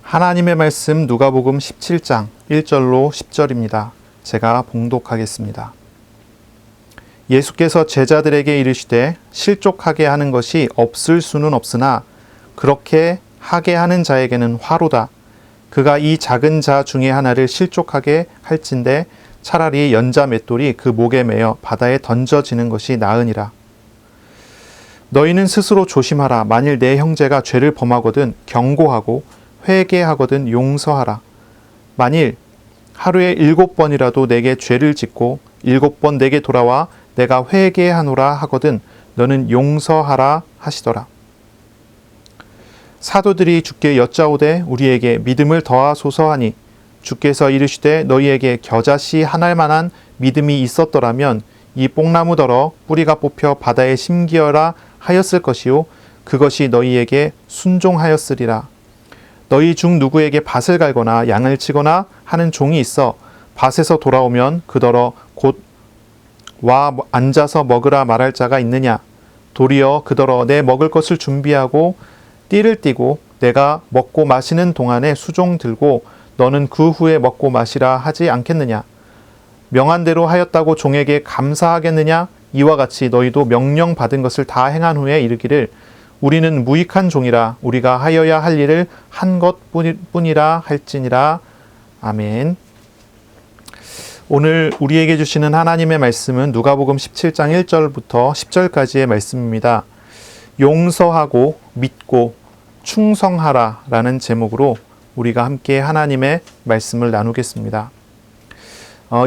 하나님의 말씀 누가복음 17장 1절로 10절입니다. 제가 봉독하겠습니다. 예수께서 제자들에게 이르시되 실족하게 하는 것이 없을 수는 없으나 그렇게 하게 하는 자에게는 화로다. 그가 이 작은 자 중에 하나를 실족하게 할진대 차라리 연자 맷돌이 그 목에 매어 바다에 던져지는 것이 나으니라. 너희는 스스로 조심하라. 만일 내 형제가 죄를 범하거든 경고하고 회개하거든 용서하라. 만일 하루에 7번이라도 내게 죄를 짓고 7번 내게 돌아와 내가 회개하노라 하거든 너는 용서하라 하시더라. 사도들이 주께 여짜오되 우리에게 믿음을 더하소서 하니 주께서 이르시되 너희에게 겨자씨 한 알만한 믿음이 있었더라면 이 뽕나무더러 뿌리가 뽑혀 바다에 심기어라 하였을 것이요 그것이 너희에게 순종하였으리라. 너희 중 누구에게 밭을 갈거나 양을 치거나 하는 종이 있어 밭에서 돌아오면 그더러 곧 와 앉아서 먹으라 말할 자가 있느냐? 도리어 그더러 내 먹을 것을 준비하고 띠를 띠고 내가 먹고 마시는 동안에 수종 들고 너는 그 후에 먹고 마시라 하지 않겠느냐? 명한 대로 하였다고 종에게 감사하겠느냐? 이와 같이 너희도 명령 받은 것을 다 행한 후에 이르기를 우리는 무익한 종이라 우리가 하여야 할 일을 한 것뿐이라 할지니라. 아멘. 오늘 우리에게 주시는 하나님의 말씀은 누가복음 17장 1절부터 10절까지의 말씀입니다. 용서하고 믿고 충성하라 라는 제목으로 우리가 함께 하나님의 말씀을 나누겠습니다.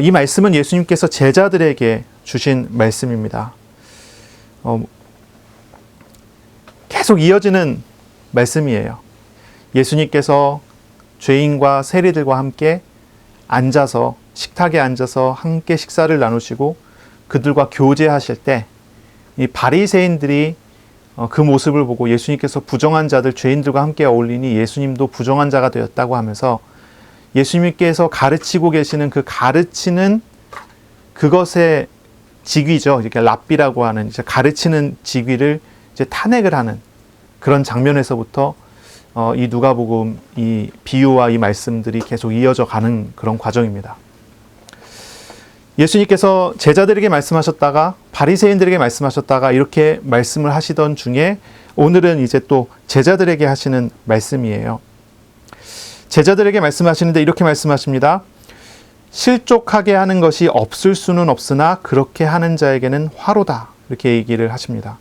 이 말씀은 예수님께서 제자들에게 주신 말씀입니다. 계속 이어지는 말씀이에요. 예수님께서 죄인과 세리들과 함께 앉아서 식탁에 앉아서 함께 식사를 나누시고 그들과 교제하실 때 이 바리새인들이 그 모습을 보고 예수님께서 부정한 자들, 죄인들과 함께 어울리니 예수님도 부정한 자가 되었다고 하면서 예수님께서 가르치고 계시는 그 가르치는 그것의 직위죠. 이렇게 랍비라고 하는 이제 가르치는 직위를 이제 탄핵을 하는 그런 장면에서부터 이 누가복음 이 비유와 이 말씀들이 계속 이어져 가는 그런 과정입니다. 예수님께서 제자들에게 말씀하셨다가 바리새인들에게 말씀하셨다가 이렇게 말씀을 하시던 중에 오늘은 이제 또 제자들에게 하시는 말씀이에요. 제자들에게 말씀하시는데 이렇게 말씀하십니다. 실족하게 하는 것이 없을 수는 없으나 그렇게 하는 자에게는 화로다. 이렇게 얘기를 하십니다.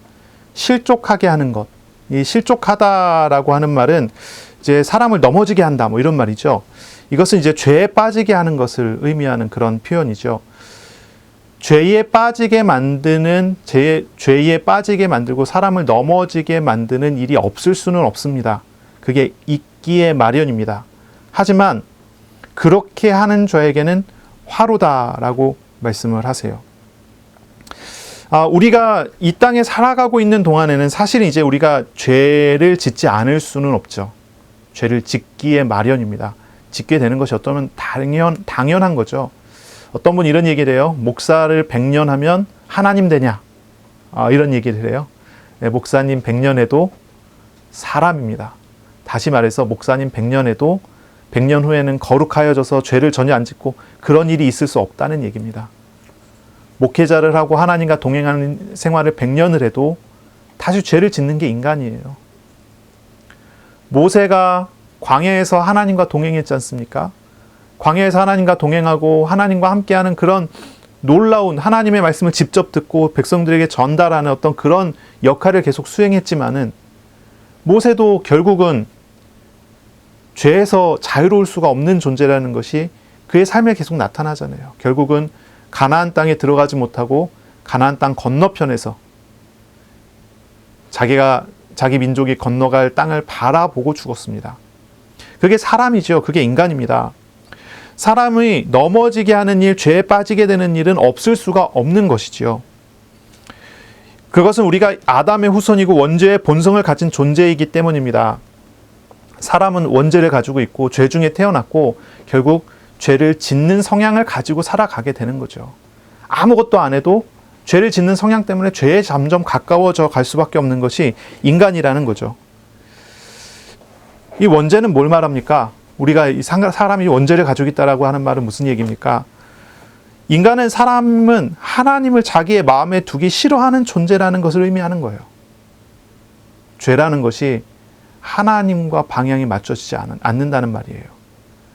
실족하게 하는 것. 이 실족하다라고 하는 말은 이제 사람을 넘어지게 한다. 뭐 이런 말이죠. 이것은 이제 죄에 빠지게 하는 것을 의미하는 그런 표현이죠. 죄에 빠지게 만들고 사람을 넘어지게 만드는 일이 없을 수는 없습니다. 그게 있기에 마련입니다. 하지만 그렇게 하는 자에게는 화로다라고 말씀을 하세요. 우리가 이 땅에 살아가고 있는 동안에는 사실 이제 우리가 죄를 짓지 않을 수는 없죠. 죄를 짓기에 마련입니다. 짓게 되는 것이 어쩌면 당연한 거죠. 어떤 분이 이런 얘기를 해요. 목사를 100년 하면 하나님 되냐? 이런 얘기를 해요. 네, 목사님 100년 해도 사람입니다. 다시 말해서 목사님 100년 해도 100년 후에는 거룩하여져서 죄를 전혀 안 짓고 그런 일이 있을 수 없다는 얘기입니다. 목회자를 하고 하나님과 동행하는 생활을 100년을 해도 다시 죄를 짓는 게 인간이에요. 모세가 광야에서 하나님과 동행했지 않습니까? 광야에서 하나님과 동행하고 하나님과 함께하는 그런 놀라운 하나님의 말씀을 직접 듣고 백성들에게 전달하는 어떤 그런 역할을 계속 수행했지만은 모세도 결국은 죄에서 자유로울 수가 없는 존재라는 것이 그의 삶에 계속 나타나잖아요. 결국은 가나안 땅에 들어가지 못하고 가나안 땅 건너편에서 자기 민족이 건너갈 땅을 바라보고 죽었습니다. 그게 사람이죠. 그게 인간입니다. 사람이 넘어지게 하는 일, 죄에 빠지게 되는 일은 없을 수가 없는 것이지요. 그것은 우리가 아담의 후손이고 원죄의 본성을 가진 존재이기 때문입니다. 사람은 원죄를 가지고 있고 죄 중에 태어났고 결국 죄를 짓는 성향을 가지고 살아가게 되는 거죠. 아무것도 안 해도 죄를 짓는 성향 때문에 죄에 점점 가까워져 갈 수밖에 없는 것이 인간이라는 거죠. 이 원죄는 뭘 말합니까? 우리가 사람이 원죄를 가지고 있다라고 하는 말은 무슨 얘기입니까? 사람은 하나님을 자기의 마음에 두기 싫어하는 존재라는 것을 의미하는 거예요. 죄라는 것이 하나님과 방향이 맞춰지지 않는다는 말이에요.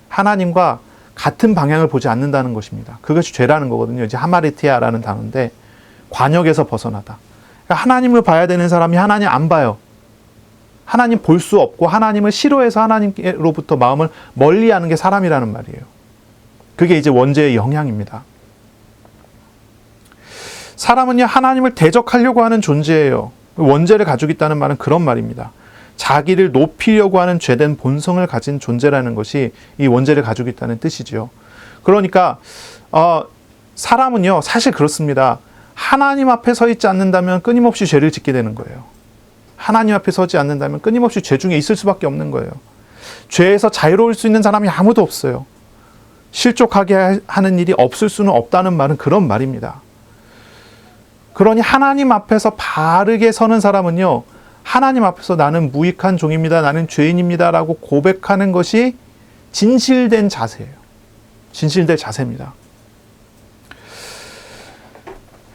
하나님과 같은 방향을 보지 않는다는 것입니다. 그것이 죄라는 거거든요. 이제 하마르티아라는 단어인데 관역에서 벗어나다. 그러니까 하나님을 봐야 되는 사람이 하나님 안 봐요. 하나님 볼 수 없고 하나님을 싫어해서 하나님로부터 마음을 멀리하는 게 사람이라는 말이에요. 그게 이제 원죄의 영향입니다. 사람은요, 하나님을 대적하려고 하는 존재예요. 원죄를 가지고 있다는 말은 그런 말입니다. 자기를 높이려고 하는 죄된 본성을 가진 존재라는 것이 이 원죄를 가지고 있다는 뜻이죠. 그러니까 사람은요, 사실 그렇습니다. 하나님 앞에 서 있지 않는다면 끊임없이 죄를 짓게 되는 거예요. 하나님 앞에 서지 않는다면 끊임없이 죄 중에 있을 수밖에 없는 거예요. 죄에서 자유로울 수 있는 사람이 아무도 없어요. 실족하게 하는 일이 없을 수는 없다는 말은 그런 말입니다. 그러니 하나님 앞에서 바르게 서는 사람은요, 하나님 앞에서 나는 무익한 종입니다. 나는 죄인입니다. 라고 고백하는 것이 진실된 자세예요. 진실된 자세입니다.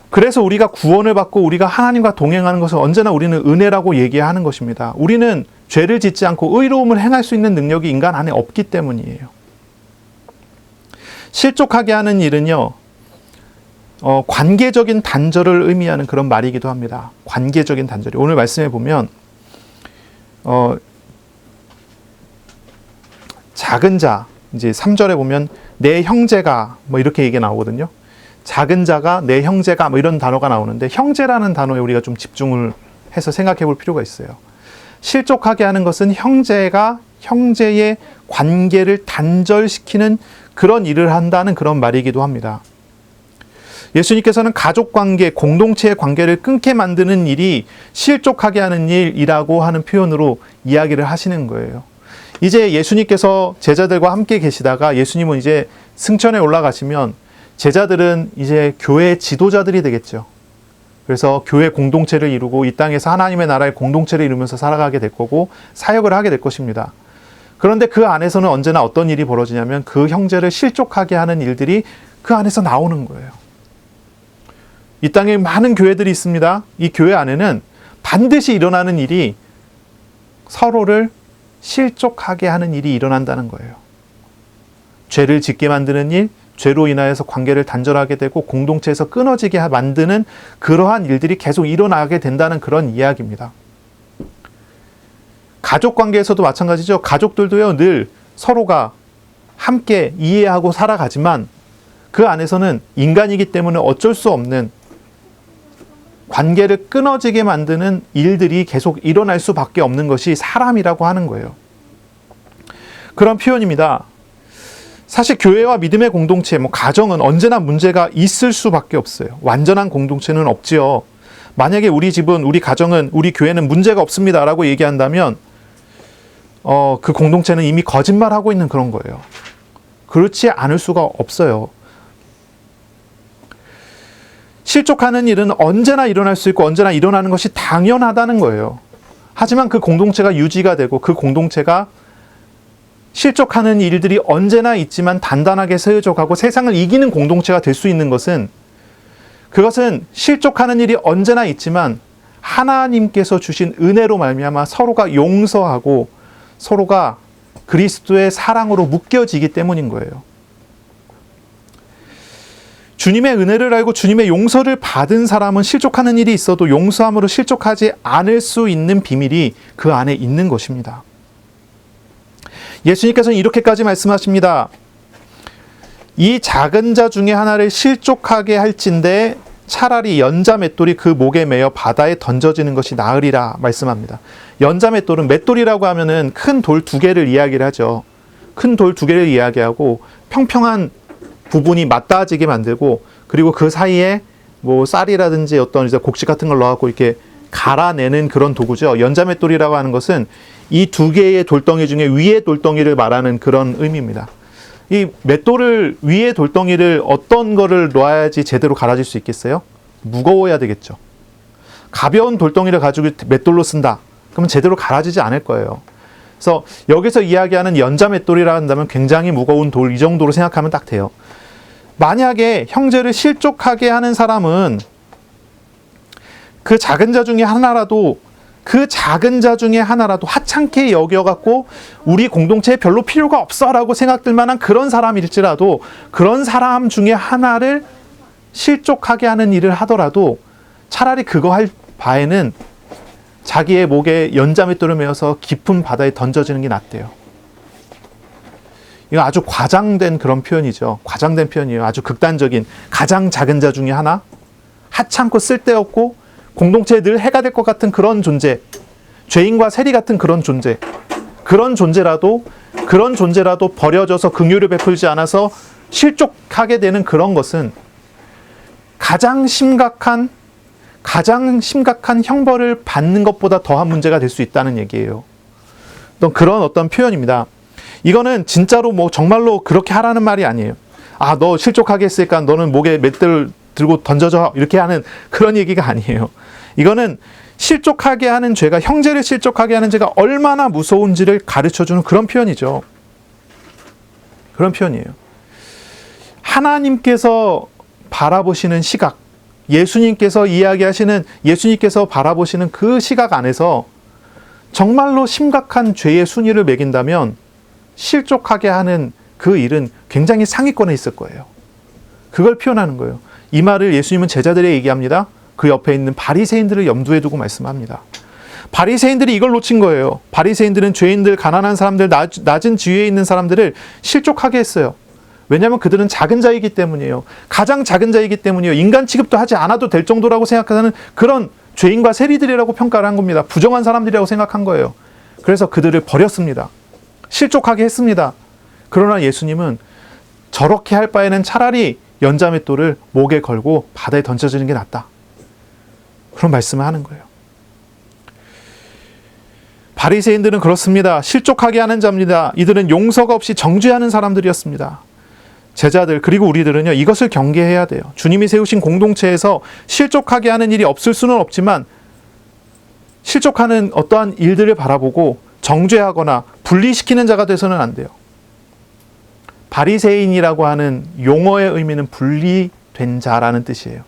그래서 우리가 구원을 받고 우리가 하나님과 동행하는 것을 언제나 우리는 은혜라고 얘기하는 것입니다. 우리는 죄를 짓지 않고 의로움을 행할 수 있는 능력이 인간 안에 없기 때문이에요. 실족하게 하는 일은요, 관계적인 단절을 의미하는 그런 말이기도 합니다. 관계적인 단절이. 오늘 말씀해 보면 작은 자, 이제 3절에 보면 내 형제가 뭐 이렇게 얘기가 나오거든요. 작은 자가 내 형제가 뭐 이런 단어가 나오는데 형제라는 단어에 우리가 좀 집중을 해서 생각해 볼 필요가 있어요. 실족하게 하는 것은 형제가 형제의 관계를 단절시키는 그런 일을 한다는 그런 말이기도 합니다. 예수님께서는 가족관계, 공동체의 관계를 끊게 만드는 일이 실족하게 하는 일이라고 하는 표현으로 이야기를 하시는 거예요. 이제 예수님께서 제자들과 함께 계시다가 예수님은 이제 승천에 올라가시면 제자들은 이제 교회의 지도자들이 되겠죠. 그래서 교회 공동체를 이루고 이 땅에서 하나님의 나라의 공동체를 이루면서 살아가게 될 거고 사역을 하게 될 것입니다. 그런데 그 안에서는 언제나 어떤 일이 벌어지냐면 그 형제를 실족하게 하는 일들이 그 안에서 나오는 거예요. 이 땅에 많은 교회들이 있습니다. 이 교회 안에는 반드시 일어나는 일이 서로를 실족하게 하는 일이 일어난다는 거예요. 죄를 짓게 만드는 일, 죄로 인하여서 관계를 단절하게 되고 공동체에서 끊어지게 만드는 그러한 일들이 계속 일어나게 된다는 그런 이야기입니다. 가족 관계에서도 마찬가지죠. 가족들도요, 늘 서로가 함께 이해하고 살아가지만 그 안에서는 인간이기 때문에 어쩔 수 없는 관계를 끊어지게 만드는 일들이 계속 일어날 수밖에 없는 것이 사람이라고 하는 거예요. 그런 표현입니다. 사실 교회와 믿음의 공동체, 가정은 언제나 문제가 있을 수밖에 없어요. 완전한 공동체는 없지요. 만약에 우리 집은, 우리 가정은, 우리 교회는 문제가 없습니다 라고 얘기한다면 그 공동체는 이미 거짓말하고 있는 그런 거예요. 그렇지 않을 수가 없어요. 실족하는 일은 언제나 일어날 수 있고 언제나 일어나는 것이 당연하다는 거예요. 하지만 그 공동체가 유지가 되고 그 공동체가 실족하는 일들이 언제나 있지만 단단하게 세워져가고 세상을 이기는 공동체가 될 수 있는 것은, 그것은 실족하는 일이 언제나 있지만 하나님께서 주신 은혜로 말미암아 서로가 용서하고 서로가 그리스도의 사랑으로 묶여지기 때문인 거예요. 주님의 은혜를 알고 주님의 용서를 받은 사람은 실족하는 일이 있어도 용서함으로 실족하지 않을 수 있는 비밀이 그 안에 있는 것입니다. 예수님께서는 이렇게까지 말씀하십니다. 이 작은 자 중에 하나를 실족하게 할진대 차라리 연자 맷돌이 그 목에 매여 바다에 던져지는 것이 나으리라 말씀합니다. 연자 맷돌은, 맷돌이라고 하면은 큰 돌 두 개를 이야기를 하죠. 큰 돌 두 개를 이야기하고 평평한 부분이 맞닿아지게 만들고, 그리고 그 사이에 쌀이라든지 어떤 이제 곡식 같은 걸 넣어갖고 이렇게 갈아내는 그런 도구죠. 연자맷돌이라고 하는 것은 이 두 개의 돌덩이 중에 위의 돌덩이를 말하는 그런 의미입니다. 이 맷돌을, 위의 돌덩이를 어떤 거를 놓아야지 제대로 갈아질 수 있겠어요? 무거워야 되겠죠. 가벼운 돌덩이를 가지고 맷돌로 쓴다. 그러면 제대로 갈아지지 않을 거예요. 그래서 여기서 이야기하는 연자맷돌이라 한다면 굉장히 무거운 돌, 이 정도로 생각하면 딱 돼요. 만약에 형제를 실족하게 하는 사람은 그 작은 자 중에 하나라도 하찮게 여겨갖고 우리 공동체에 별로 필요가 없어라고 생각될 만한 그런 사람일지라도, 그런 사람 중에 하나를 실족하게 하는 일을 하더라도 차라리 그거 할 바에는 자기의 목에 연자맷돌을 메어서 깊은 바다에 던져지는 게 낫대요. 이거 아주 과장된 그런 표현이죠. 과장된 표현이에요. 아주 극단적인, 가장 작은 자 중에 하나, 하찮고 쓸데없고 공동체에 늘 해가 될 것 같은 그런 존재, 죄인과 세리 같은 그런 존재, 그런 존재라도 버려져서 긍휼을 베풀지 않아서 실족하게 되는 그런 것은 가장 심각한 형벌을 받는 것보다 더한 문제가 될 수 있다는 얘기예요. 그런 어떤 표현입니다. 이거는 진짜로 정말로 그렇게 하라는 말이 아니에요. 아, 너 실족하게 했으니까 너는 목에 맷돌 들고 던져져, 이렇게 하는 그런 얘기가 아니에요. 이거는 실족하게 하는 죄가, 형제를 실족하게 하는 죄가 얼마나 무서운지를 가르쳐주는 그런 표현이죠. 그런 표현이에요. 하나님께서 바라보시는 시각, 예수님께서 바라보시는 그 시각 안에서 정말로 심각한 죄의 순위를 매긴다면 실족하게 하는 그 일은 굉장히 상위권에 있을 거예요. 그걸 표현하는 거예요. 이 말을 예수님은 제자들에게 얘기합니다. 그 옆에 있는 바리새인들을 염두에 두고 말씀합니다. 바리새인들이 이걸 놓친 거예요. 바리새인들은 죄인들, 가난한 사람들, 낮은 지위에 있는 사람들을 실족하게 했어요. 왜냐하면 그들은 작은 자이기 때문이에요. 가장 작은 자이기 때문이에요. 인간 취급도 하지 않아도 될 정도라고 생각하는 그런 죄인과 세리들이라고 평가를 한 겁니다. 부정한 사람들이라고 생각한 거예요. 그래서 그들을 버렸습니다. 실족하게 했습니다. 그러나 예수님은 저렇게 할 바에는 차라리 연자맷돌을 목에 걸고 바다에 던져지는 게 낫다, 그런 말씀을 하는 거예요. 바리새인들은 그렇습니다. 실족하게 하는 자입니다. 이들은 용서가 없이 정죄하는 사람들이었습니다. 제자들, 그리고 우리들은요, 이것을 경계해야 돼요. 주님이 세우신 공동체에서 실족하게 하는 일이 없을 수는 없지만 실족하는 어떠한 일들을 바라보고 정죄하거나 분리시키는 자가 돼서는 안 돼요. 바리새인이라고 하는 용어의 의미는 분리된 자라는 뜻이에요.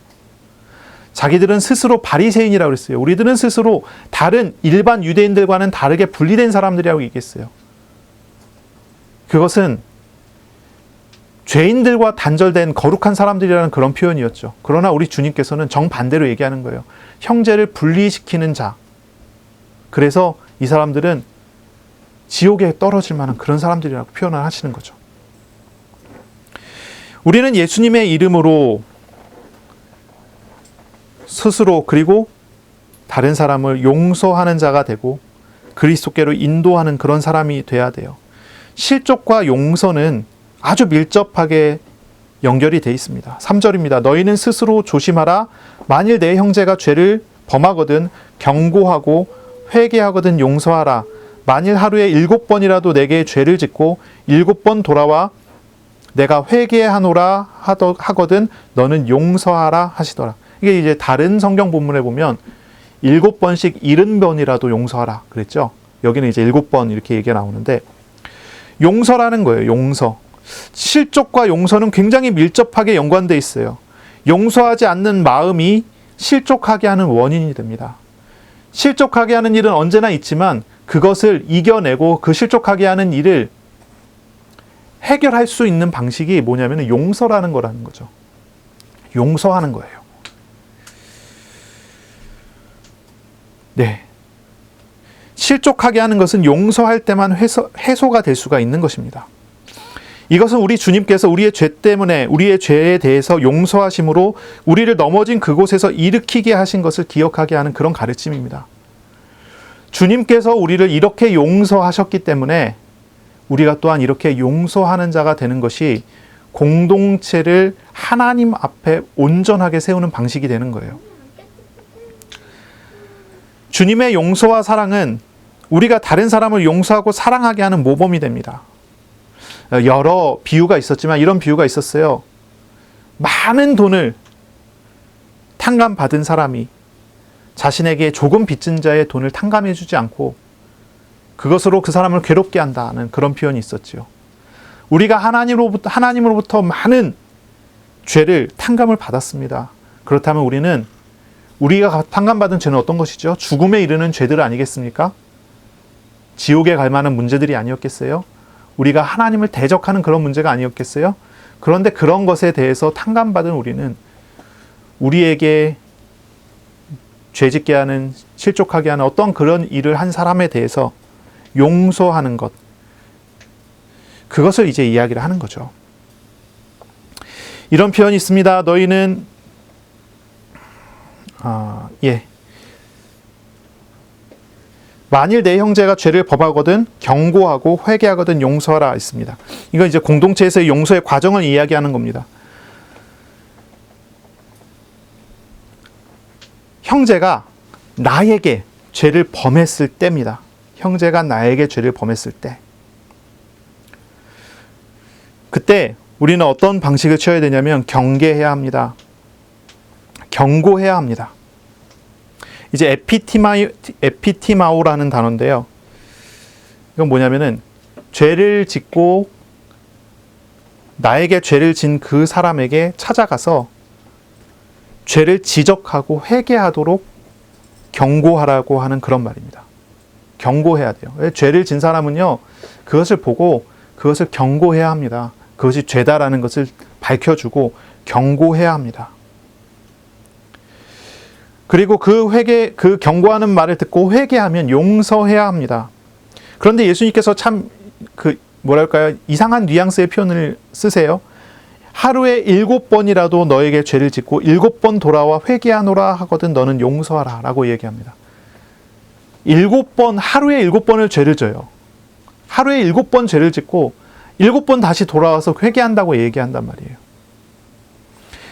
자기들은 스스로 바리새인이라고 그랬어요. 우리들은 스스로 다른 일반 유대인들과는 다르게 분리된 사람들이라고 얘기했어요. 그것은 죄인들과 단절된 거룩한 사람들이라는 그런 표현이었죠. 그러나 우리 주님께서는 정반대로 얘기하는 거예요. 형제를 분리시키는 자. 그래서 이 사람들은 지옥에 떨어질 만한 그런 사람들이라고 표현을 하시는 거죠. 우리는 예수님의 이름으로 스스로 그리고 다른 사람을 용서하는 자가 되고 그리스도께로 인도하는 그런 사람이 돼야 돼요. 실족과 용서는 아주 밀접하게 연결이 되어 있습니다. 3절입니다. 너희는 스스로 조심하라. 만일 내 형제가 죄를 범하거든 경고하고 회개하거든 용서하라. 만일 하루에 7번이라도 내게 죄를 짓고 7번 돌아와 내가 회개하노라 하거든 너는 용서하라 하시더라. 이게 이제 다른 성경 본문에 보면 7번씩 70번이라도 용서하라 그랬죠. 여기는 이제 7번 이렇게 얘기가 나오는데, 용서라는 거예요. 용서. 실족과 용서는 굉장히 밀접하게 연관되어 있어요. 용서하지 않는 마음이 실족하게 하는 원인이 됩니다. 실족하게 하는 일은 언제나 있지만 그것을 이겨내고 그 실족하게 하는 일을 해결할 수 있는 방식이 뭐냐면 용서라는 거라는 거죠. 용서하는 거예요. 네. 실족하게 하는 것은 용서할 때만 해소가 될 수가 있는 것입니다. 이것은 우리 주님께서 우리의 죄 때문에 우리의 죄에 대해서 용서하심으로 우리를 넘어진 그곳에서 일으키게 하신 것을 기억하게 하는 그런 가르침입니다. 주님께서 우리를 이렇게 용서하셨기 때문에 우리가 또한 이렇게 용서하는 자가 되는 것이 공동체를 하나님 앞에 온전하게 세우는 방식이 되는 거예요. 주님의 용서와 사랑은 우리가 다른 사람을 용서하고 사랑하게 하는 모범이 됩니다. 여러 비유가 있었지만 이런 비유가 있었어요. 많은 돈을 탕감받은 사람이 자신에게 조금 빚진 자의 돈을 탕감해 주지 않고 그것으로 그 사람을 괴롭게 한다는 그런 표현이 있었지요. 우리가 하나님으로부터 많은 죄를 탕감을 받았습니다. 그렇다면 우리가 탕감받은 죄는 어떤 것이죠? 죽음에 이르는 죄들 아니겠습니까? 지옥에 갈 만한 문제들이 아니었겠어요? 우리가 하나님을 대적하는 그런 문제가 아니었겠어요? 그런데 그런 것에 대해서 탕감받은 우리는 우리에게 죄짓게 하는, 실족하게 하는 어떤 그런 일을 한 사람에 대해서 용서하는 것, 그것을 이제 이야기를 하는 거죠. 이런 표현이 있습니다. 너희는 만일 내 형제가 죄를 범하거든 경고하고 회개하거든 용서하라 있습니다. 이건 이제 공동체에서의 용서의 과정을 이야기하는 겁니다. 형제가 나에게 죄를 범했을 때입니다. 형제가 나에게 죄를 범했을 때. 그때 우리는 어떤 방식을 취해야 되냐면 경계해야 합니다. 경고해야 합니다. 이제 에피티마오라는 단어인데요. 이건 뭐냐면은 죄를 짓고 나에게 죄를 진 그 사람에게 찾아가서 죄를 지적하고 회개하도록 경고하라고 하는 그런 말입니다. 경고해야 돼요. 죄를 진 사람은요, 그것을 보고 그것을 경고해야 합니다. 그것이 죄다라는 것을 밝혀주고 경고해야 합니다. 그리고 그 경고하는 말을 듣고 회개하면 용서해야 합니다. 그런데 예수님께서 참 이상한 뉘앙스의 표현을 쓰세요. 하루에 7번이라도 너에게 죄를 짓고 7번 돌아와 회개하노라 하거든 너는 용서하라 라고 얘기합니다. 7번, 하루에 7번을 죄를 져요. 하루에 7번 죄를 짓고 7번 다시 돌아와서 회개한다고 얘기한단 말이에요.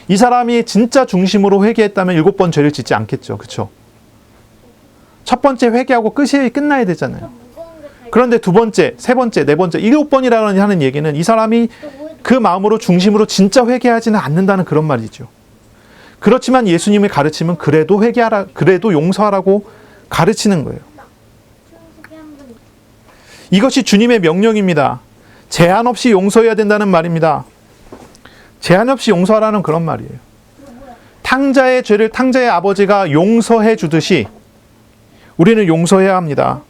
이 사람이 진짜 중심으로 회개했다면 7번 죄를 짓지 않겠죠. 그렇죠? 첫 번째 회개하고 끝나야 되잖아요. 그런데 두 번째, 세 번째, 네 번째, 7번이라는 하는 얘기는 이 사람이 그 마음으로 중심으로 진짜 회개하지는 않는다는 그런 말이죠. 그렇지만 예수님의 가르침은 그래도 회개하라, 그래도 용서하라고 가르치는 거예요. 이것이 주님의 명령입니다. 제한 없이 용서해야 된다는 말입니다. 제한 없이 용서하라는 그런 말이에요. 탕자의 죄를 탕자의 아버지가 용서해 주듯이 우리는 용서해야 합니다.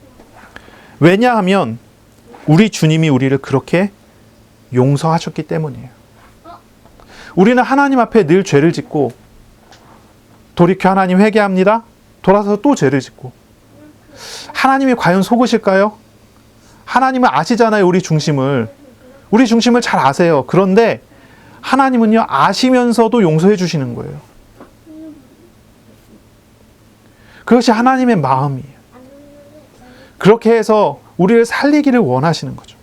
왜냐하면 우리 주님이 우리를 그렇게 용서하셨기 때문이에요. 우리는 하나님 앞에 늘 죄를 짓고 돌이켜 하나님 회개합니다. 돌아서 또 죄를 짓고. 하나님이 과연 속으실까요? 하나님은 아시잖아요. 우리 중심을 잘 아세요. 그런데 하나님은요, 아시면서도 용서해 주시는 거예요. 그것이 하나님의 마음이에요. 그렇게 해서 우리를 살리기를 원하시는 거죠.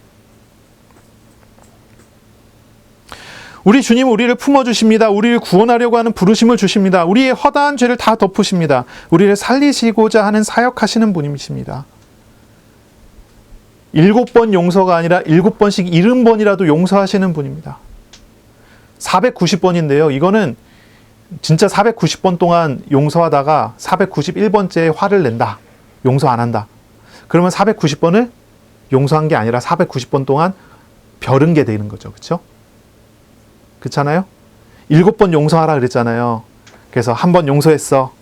우리 주님은 우리를 품어주십니다. 우리를 구원하려고 하는 부르심을 주십니다. 우리의 허다한 죄를 다 덮으십니다. 우리를 살리시고자 하는 사역하시는 분이십니다. 7번 용서가 아니라 7번씩 70번이라도 용서하시는 분입니다. 490번인데요. 이거는 진짜 490번 동안 용서하다가 491번째에 화를 낸다. 용서 안 한다. 그러면 490번을 용서한 게 아니라 490번 동안 벼른 게 되는 거죠. 그렇죠? 그렇잖아요? 7번 용서하라 그랬잖아요. 그래서 1번 용서했어.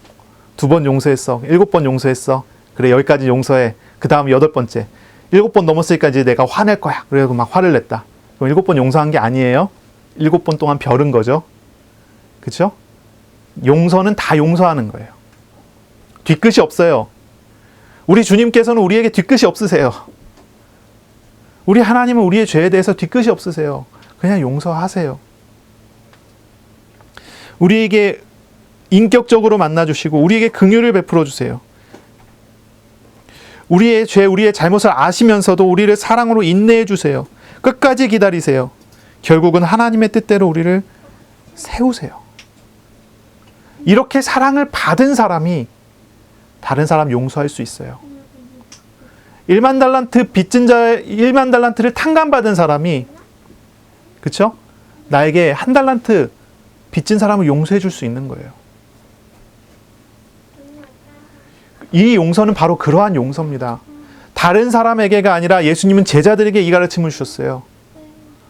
2번 용서했어. 7번 용서했어. 그래, 여기까지 용서해. 그 다음 8번째. 7번 넘었으니까 이제 내가 화낼 거야. 그래서 막 화를 냈다. 그럼 7번 용서한 게 아니에요. 7번 동안 벼른 거죠. 그렇죠? 용서는 다 용서하는 거예요. 뒤끝이 없어요. 우리 주님께서는 우리에게 뒤끝이 없으세요. 우리 하나님은 우리의 죄에 대해서 뒤끝이 없으세요. 그냥 용서하세요. 우리에게 인격적으로 만나주시고 우리에게 긍휼을 베풀어 주세요. 우리의 죄, 우리의 잘못을 아시면서도 우리를 사랑으로 인내해 주세요. 끝까지 기다리세요. 결국은 하나님의 뜻대로 우리를 세우세요. 이렇게 사랑을 받은 사람이 다른 사람 용서할 수 있어요. 1만 달란트 빚진 자의 1만 달란트를 탕감받은 사람이, 그렇죠? 나에게 1 달란트 빚진 사람을 용서해 줄 수 있는 거예요. 이 용서는 바로 그러한 용서입니다. 다른 사람에게가 아니라 예수님은 제자들에게 이 가르침을 주셨어요.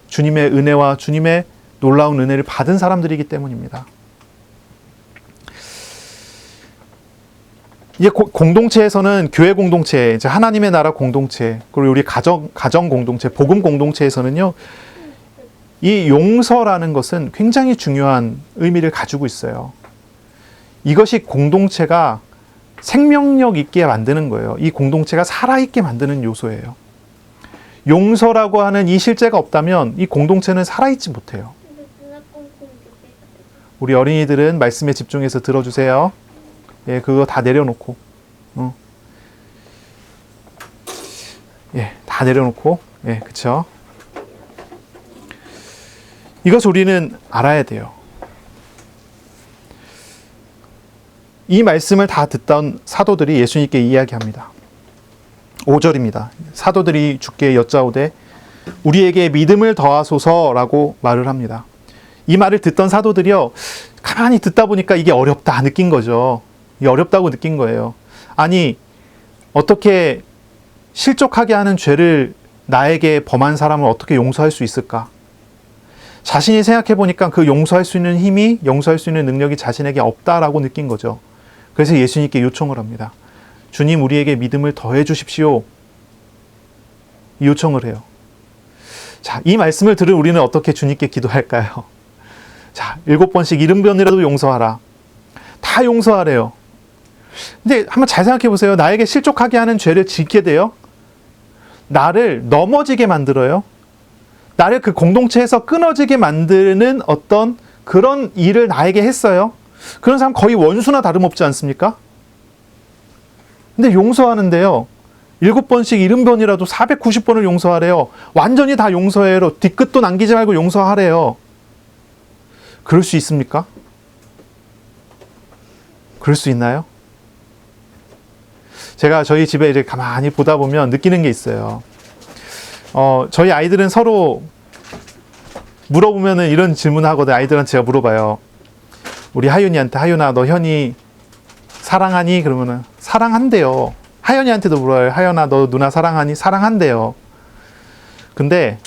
주님의 은혜와 주님의 놀라운 은혜를 받은 사람들이기 때문입니다. 이제 공동체에서는 교회 공동체, 이제 하나님의 나라 공동체, 그리고 우리 가정 공동체, 복음 공동체에서는요, 이 용서라는 것은 굉장히 중요한 의미를 가지고 있어요. 이것이 공동체가 생명력 있게 만드는 거예요. 이 공동체가 살아있게 만드는 요소예요. 용서라고 하는 이 실제가 없다면 이 공동체는 살아있지 못해요. 우리 어린이들은 말씀에 집중해서 들어주세요. 예, 그거 다 내려놓고, 예, 다 내려놓고, 예, 그쵸? 이것을 우리는 알아야 돼요. 이 말씀을 다 듣던 사도들이 예수님께 이야기합니다. 5절입니다. 사도들이 주께 여짜오되 우리에게 믿음을 더하소서라고 말을 합니다. 이 말을 듣던 사도들이요, 가만히 듣다 보니까 이게 어렵다 느낀 거죠. 이게 어렵다고 느낀 거예요. 아니, 어떻게 실족하게 하는 죄를 나에게 범한 사람을 어떻게 용서할 수 있을까? 자신이 생각해 보니까 그 용서할 수 있는 힘이, 용서할 수 있는 능력이 자신에게 없다라고 느낀 거죠. 그래서 예수님께 요청을 합니다. 주님, 우리에게 믿음을 더해 주십시오. 이 요청을 해요. 자, 이 말씀을 들은 우리는 어떻게 주님께 기도할까요? 자, 7번씩 70번이라도 용서하라. 다 용서하래요. 근데 한번 잘 생각해 보세요. 나에게 실족하게 하는 죄를 짓게 돼요. 나를 넘어지게 만들어요. 나를 그 공동체에서 끊어지게 만드는 어떤 그런 일을 나에게 했어요. 그런 사람 거의 원수나 다름없지 않습니까? 근데 용서하는데요, 7번씩 70번이라도 490번을 용서하래요. 완전히 다 용서해요. 뒤끝도 남기지 말고 용서하래요. 그럴 수 있습니까? 그럴 수 있나요? 제가 저희 집에 이제 가만히 보다 보면 느끼는 게 있어요. 저희 아이들은 서로 물어보면은 이런 질문 하거든요. 아이들한테 제가 물어봐요. 우리 하윤이한테, 하윤아, 너 현이 사랑하니? 그러면은 사랑한대요. 하연이한테도 물어요. 하연아, 너 누나 사랑하니? 사랑한대요. 근데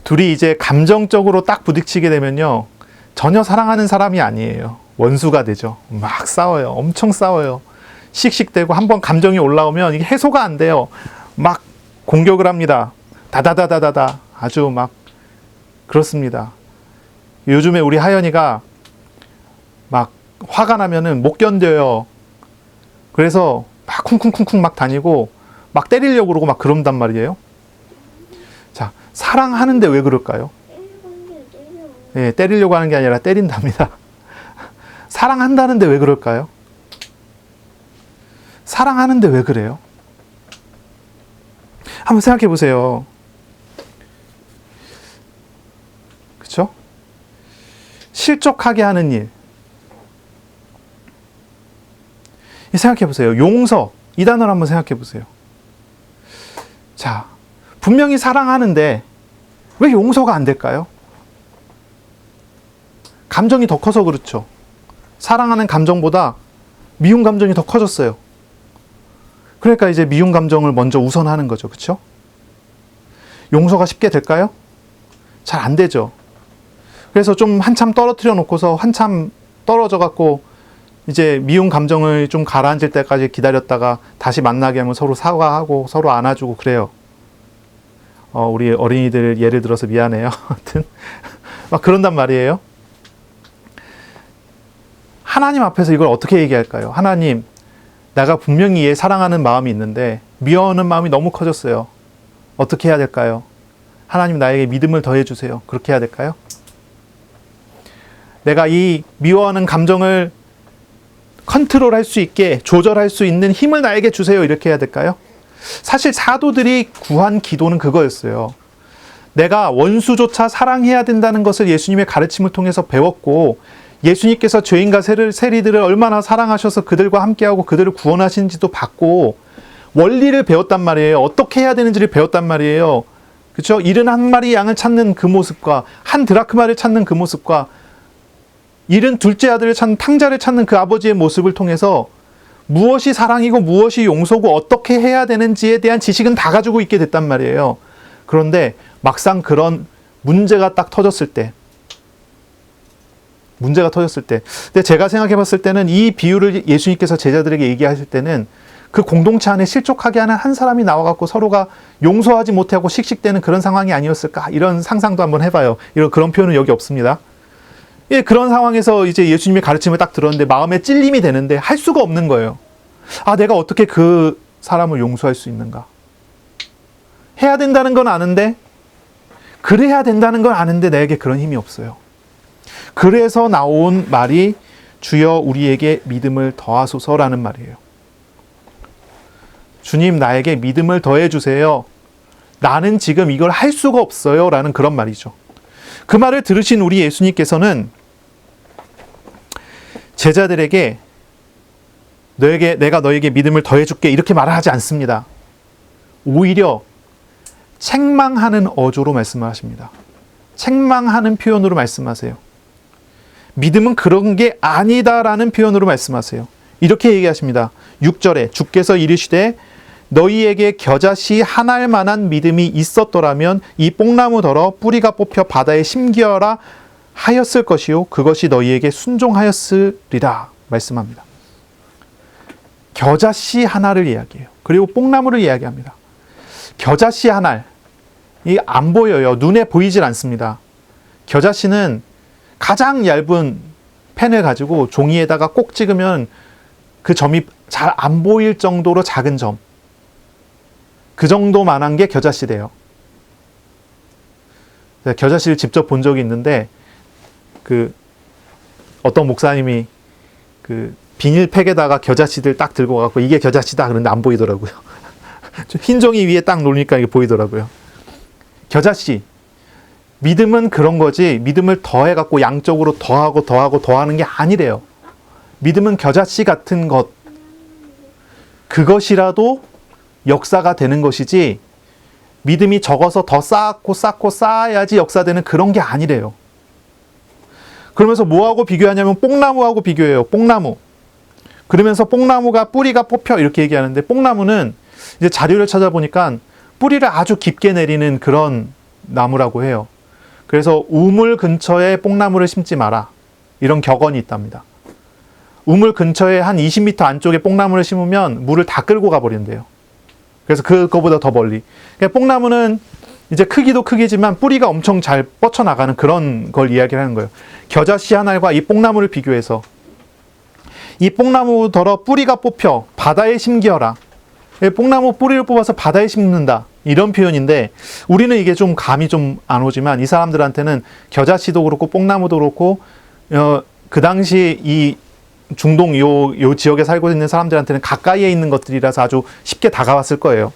둘이 이제 감정적으로 딱 부딪히게 되면요, 전혀 사랑하는 사람이 아니에요. 원수가 되죠. 막 싸워요. 엄청 싸워요. 씩씩대고 한번 감정이 올라오면 이게 해소가 안 돼요. 막 공격을 합니다. 다다다다다다. 아주 막 그렇습니다. 요즘에 우리 하연이가 막 화가 나면은 못 견뎌요. 그래서 막 쿵쿵쿵쿵 막 다니고 막 때리려고 그러고 막 그런단 말이에요. 자, 사랑하는데 왜 그럴까요? 예, 때리려고 하는 게 아니라 때린답니다. 사랑한다는데 왜 그럴까요? 사랑하는데 왜 그래요? 한번 생각해 보세요. 그렇죠? 실족하게 하는 일. 생각해 보세요. 용서. 이 단어를 한번 생각해 보세요. 자, 분명히 사랑하는데 왜 용서가 안 될까요? 감정이 더 커서 그렇죠. 사랑하는 감정보다 미움 감정이 더 커졌어요. 그러니까 이제 미움 감정을 먼저 우선하는 거죠. 그렇죠? 용서가 쉽게 될까요? 잘 안 되죠. 그래서 좀 한참 떨어뜨려 놓고서 한참 떨어져 갖고 이제 미움 감정을 좀 가라앉을 때까지 기다렸다가 다시 만나게 하면 서로 사과하고 서로 안아주고 그래요. 우리 어린이들 예를 들어서 미안해요. 하여튼 막 그런단 말이에요. 하나님 앞에서 이걸 어떻게 얘기할까요? 하나님, 내가 분명히 얘 사랑하는 마음이 있는데 미워하는 마음이 너무 커졌어요. 어떻게 해야 될까요? 하나님, 나에게 믿음을 더해 주세요. 그렇게 해야 될까요? 내가 이 미워하는 감정을 컨트롤할 수 있게, 조절할 수 있는 힘을 나에게 주세요. 이렇게 해야 될까요? 사실 사도들이 구한 기도는 그거였어요. 내가 원수조차 사랑해야 된다는 것을 예수님의 가르침을 통해서 배웠고, 예수님께서 죄인과 세리들을 얼마나 사랑하셔서 그들과 함께하고 그들을 구원하시는지도 봤고, 원리를 배웠단 말이에요. 어떻게 해야 되는지를 배웠단 말이에요. 그렇죠? 71마리 양을 찾는 그 모습과 한 드라크마를 찾는 그 모습과 72째 아들을 찾는 탕자를 찾는 그 아버지의 모습을 통해서 무엇이 사랑이고 무엇이 용서고 어떻게 해야 되는지에 대한 지식은 다 가지고 있게 됐단 말이에요. 그런데 막상 그런 문제가 딱 터졌을 때, 근데 제가 생각해 봤을 때는 이 비유를 예수님께서 제자들에게 얘기하실 때는 그 공동체 안에 실족하게 하는 한 사람이 나와갖고 서로가 용서하지 못하고 씩씩대는 그런 상황이 아니었을까, 이런 상상도 한번 해봐요. 그런 표현은 여기 없습니다. 예, 그런 상황에서 이제 예수님의 가르침을 딱 들었는데 마음에 찔림이 되는데 할 수가 없는 거예요. 아, 내가 어떻게 그 사람을 용서할 수 있는가? 해야 된다는 건 아는데, 그래야 된다는 건 아는데 내게 그런 힘이 없어요. 그래서 나온 말이 주여 우리에게 믿음을 더하소서라는 말이에요. 주님, 나에게 믿음을 더해 주세요. 나는 지금 이걸 할 수가 없어요. 라는 그런 말이죠. 그 말을 들으신 우리 예수님께서는 제자들에게 내가 너에게 믿음을 더해 줄게, 이렇게 말을 하지 않습니다. 오히려 책망하는 어조로 말씀을 하십니다. 책망하는 표현으로 말씀하세요. 믿음은 그런 게 아니다라는 표현으로 말씀하세요. 이렇게 얘기하십니다. 6절에 주께서 이르시되 너희에게 겨자씨 한 알 만한 믿음이 있었더라면 이 뽕나무더러 뿌리가 뽑혀 바다에 심기어라 하였을 것이요 그것이 너희에게 순종하였으리라 말씀합니다. 겨자씨 하나를 이야기해요. 그리고 뽕나무를 이야기합니다. 겨자씨 한 알, 이 안 보여요. 눈에 보이질 않습니다. 겨자씨는 가장 얇은 펜을 가지고 종이에다가 꼭 찍으면 그 점이 잘 안 보일 정도로 작은 점, 그 정도만한 게 겨자씨래요. 겨자씨를 직접 본 적이 있는데 어떤 목사님이 비닐팩에다가 겨자씨들 딱 들고 와갖고 이게 겨자씨다 그런데 안 보이더라고요. 흰 종이 위에 딱 놓으니까 이게 보이더라고요. 겨자씨, 믿음은 그런 거지 믿음을 더해갖고 양쪽으로 더하는 게 아니래요. 믿음은 겨자씨 같은 것, 그것이라도 역사가 되는 것이지 믿음이 적어서 더 쌓고 쌓아야지 역사되는 그런 게 아니래요. 그러면서 뭐하고 비교하냐면 뽕나무하고 비교해요. 뽕나무. 그러면서 뽕나무가 뿌리가 뽑혀 이렇게 얘기하는데, 뽕나무는 이제 자료를 찾아보니까 뿌리를 아주 깊게 내리는 그런 나무라고 해요. 그래서 우물 근처에 뽕나무를 심지 마라, 이런 격언이 있답니다. 우물 근처에 한 20m 안쪽에 뽕나무를 심으면 물을 다 끌고 가버린대요. 그래서 그거보다 더 멀리. 그러니까 뽕나무는 이제 크기도 크기지만 뿌리가 엄청 잘 뻗쳐나가는 그런 걸 이야기를 하는 거예요. 겨자씨 한 알과 이 뽕나무를 비교해서 이 뽕나무더러 뿌리가 뽑혀 바다에 심기어라. 뽕나무 뿌리를 뽑아서 바다에 심는다, 이런 표현인데 우리는 이게 좀 감이 좀 안 오지만 이 사람들한테는 겨자씨도 그렇고 뽕나무도 그렇고 그 당시 이 중동 요 지역에 살고 있는 사람들한테는 가까이에 있는 것들이라서 아주 쉽게 다가왔을 거예요.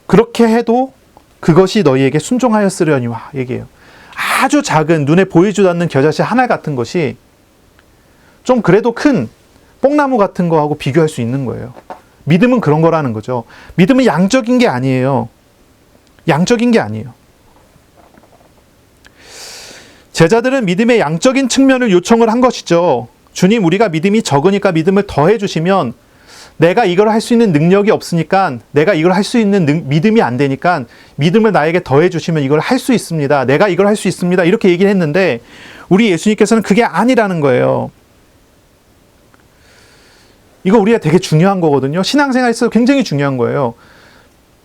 그렇게 해도 그것이 너희에게 순종하였으려니와 얘기해요. 아주 작은 눈에 보이지도 않는 겨자씨 하나 같은 것이 좀 그래도 큰 뽕나무 같은 거하고 비교할 수 있는 거예요. 믿음은 그런 거라는 거죠. 믿음은 양적인 게 아니에요. 양적인 게 아니에요. 제자들은 믿음의 양적인 측면을 요청을 한 것이죠. 주님, 우리가 믿음이 적으니까 믿음을 더해 주시면, 내가 이걸 할 수 있는 능력이 없으니까, 내가 이걸 할 수 있는 믿음이 안 되니까 믿음을 나에게 더해 주시면 이걸 할 수 있습니다. 내가 이걸 할 수 있습니다. 이렇게 얘기를 했는데 우리 예수님께서는 그게 아니라는 거예요. 이거 우리가 되게 중요한 거거든요. 신앙생활에서 굉장히 중요한 거예요.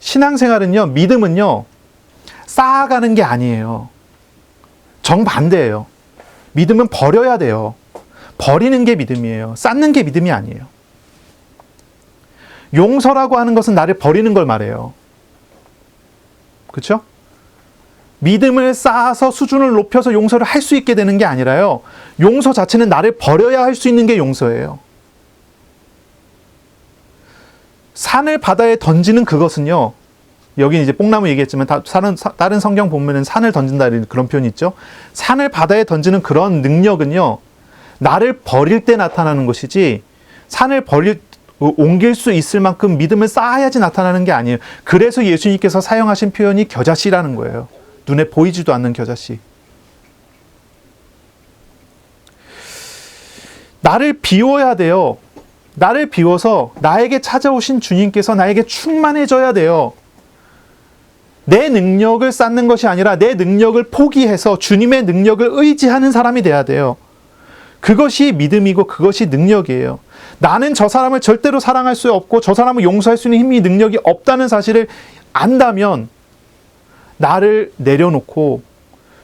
신앙생활은요, 믿음은요, 쌓아가는 게 아니에요. 정반대예요. 믿음은 버려야 돼요. 버리는 게 믿음이에요. 쌓는 게 믿음이 아니에요. 용서라고 하는 것은 나를 버리는 걸 말해요. 그렇죠? 믿음을 쌓아서 수준을 높여서 용서를 할 수 있게 되는 게 아니라요, 용서 자체는 나를 버려야 할 수 있는 게 용서예요. 산을 바다에 던지는 그것은요, 여기 이제 뽕나무 얘기했지만 다른 성경 보면은 산을 던진다는 그런 표현이 있죠. 산을 바다에 던지는 그런 능력은요, 나를 버릴 때 나타나는 것이지 산을 옮길 수 있을 만큼 믿음을 쌓아야지 나타나는 게 아니에요. 그래서 예수님께서 사용하신 표현이 겨자씨라는 거예요. 눈에 보이지도 않는 겨자씨. 나를 비워야 돼요. 나를 비워서 나에게 찾아오신 주님께서 나에게 충만해져야 돼요. 내 능력을 쌓는 것이 아니라 내 능력을 포기해서 주님의 능력을 의지하는 사람이 돼야 돼요. 그것이 믿음이고 그것이 능력이에요. 나는 저 사람을 절대로 사랑할 수 없고 저 사람을 용서할 수 있는 힘이 능력이 없다는 사실을 안다면 나를 내려놓고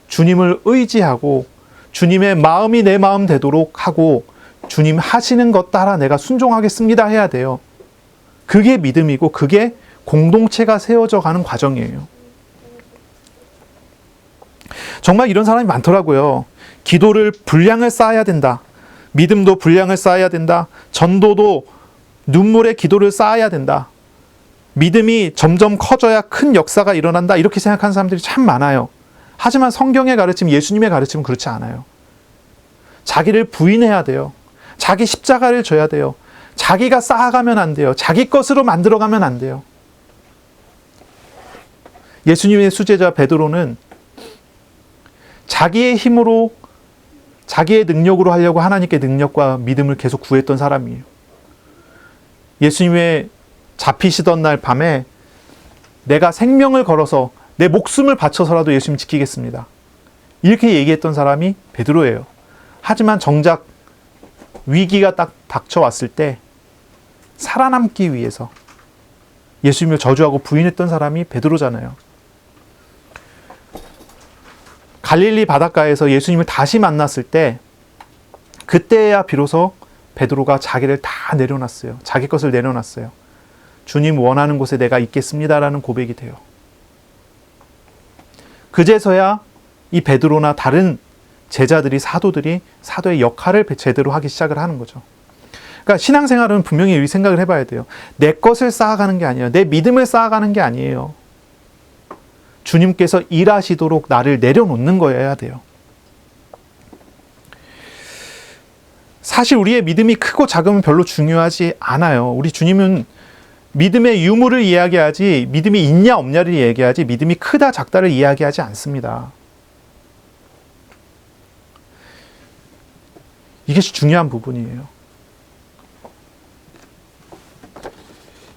주님을 의지하고 주님의 마음이 내 마음 되도록 하고 주님 하시는 것 따라 내가 순종하겠습니다 해야 돼요. 그게 믿음이고 그게 공동체가 세워져 가는 과정이에요. 정말 이런 사람이 많더라고요. 기도를 분량을 쌓아야 된다. 믿음도 분량을 쌓아야 된다. 전도도 눈물의 기도를 쌓아야 된다. 믿음이 점점 커져야 큰 역사가 일어난다. 이렇게 생각하는 사람들이 참 많아요. 하지만 성경의 가르침, 예수님의 가르침은 그렇지 않아요. 자기를 부인해야 돼요. 자기 십자가를 져야 돼요. 자기가 쌓아가면 안 돼요. 자기 것으로 만들어가면 안 돼요. 예수님의 수제자 베드로는 자기의 힘으로 자기의 능력으로 하려고 하나님께 능력과 믿음을 계속 구했던 사람이에요. 예수님의 잡히시던 날 밤에 내가 생명을 걸어서 내 목숨을 바쳐서라도 예수님 지키겠습니다. 이렇게 얘기했던 사람이 베드로예요. 하지만 정작 위기가 딱 닥쳐왔을 때 살아남기 위해서 예수님을 저주하고 부인했던 사람이 베드로잖아요. 갈릴리 바닷가에서 예수님을 다시 만났을 때 그때야 비로소 베드로가 자기를 다 내려놨어요. 자기 것을 내려놨어요. 주님 원하는 곳에 내가 있겠습니다라는 고백이 돼요. 그제서야 이 베드로나 다른 제자들이 사도들이 사도의 역할을 제대로 하기 시작을 하는 거죠. 그러니까 신앙생활은 분명히 이 생각을 해봐야 돼요. 내 것을 쌓아가는 게 아니에요. 내 믿음을 쌓아가는 게 아니에요. 주님께서 일하시도록 나를 내려놓는 거여야 돼요. 사실 우리의 믿음이 크고 작으면 별로 중요하지 않아요. 우리 주님은 믿음의 유무를 이야기하지 믿음이 있냐 없냐를 얘기하지 믿음이 크다 작다를 이야기하지 않습니다. 이것이 중요한 부분이에요.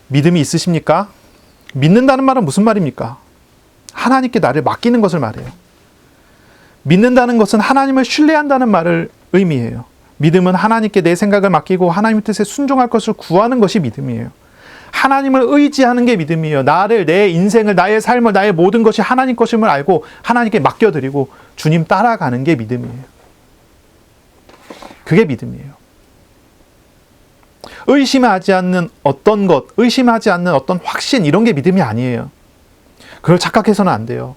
믿음이 있으십니까? 믿는다는 말은 무슨 말입니까? 하나님께 나를 맡기는 것을 말해요. 믿는다는 것은 하나님을 신뢰한다는 말을 의미해요. 믿음은 하나님께 내 생각을 맡기고 하나님의 뜻에 순종할 것을 구하는 것이 믿음이에요. 하나님을 의지하는 게 믿음이에요. 나를, 내 인생을, 나의 삶을, 나의 모든 것이 하나님 것임을 알고 하나님께 맡겨드리고 주님 따라가는 게 믿음이에요. 그게 믿음이에요. 의심하지 않는 어떤 것, 의심하지 않는 어떤 확신 이런 게 믿음이 아니에요. 그걸 착각해서는 안 돼요.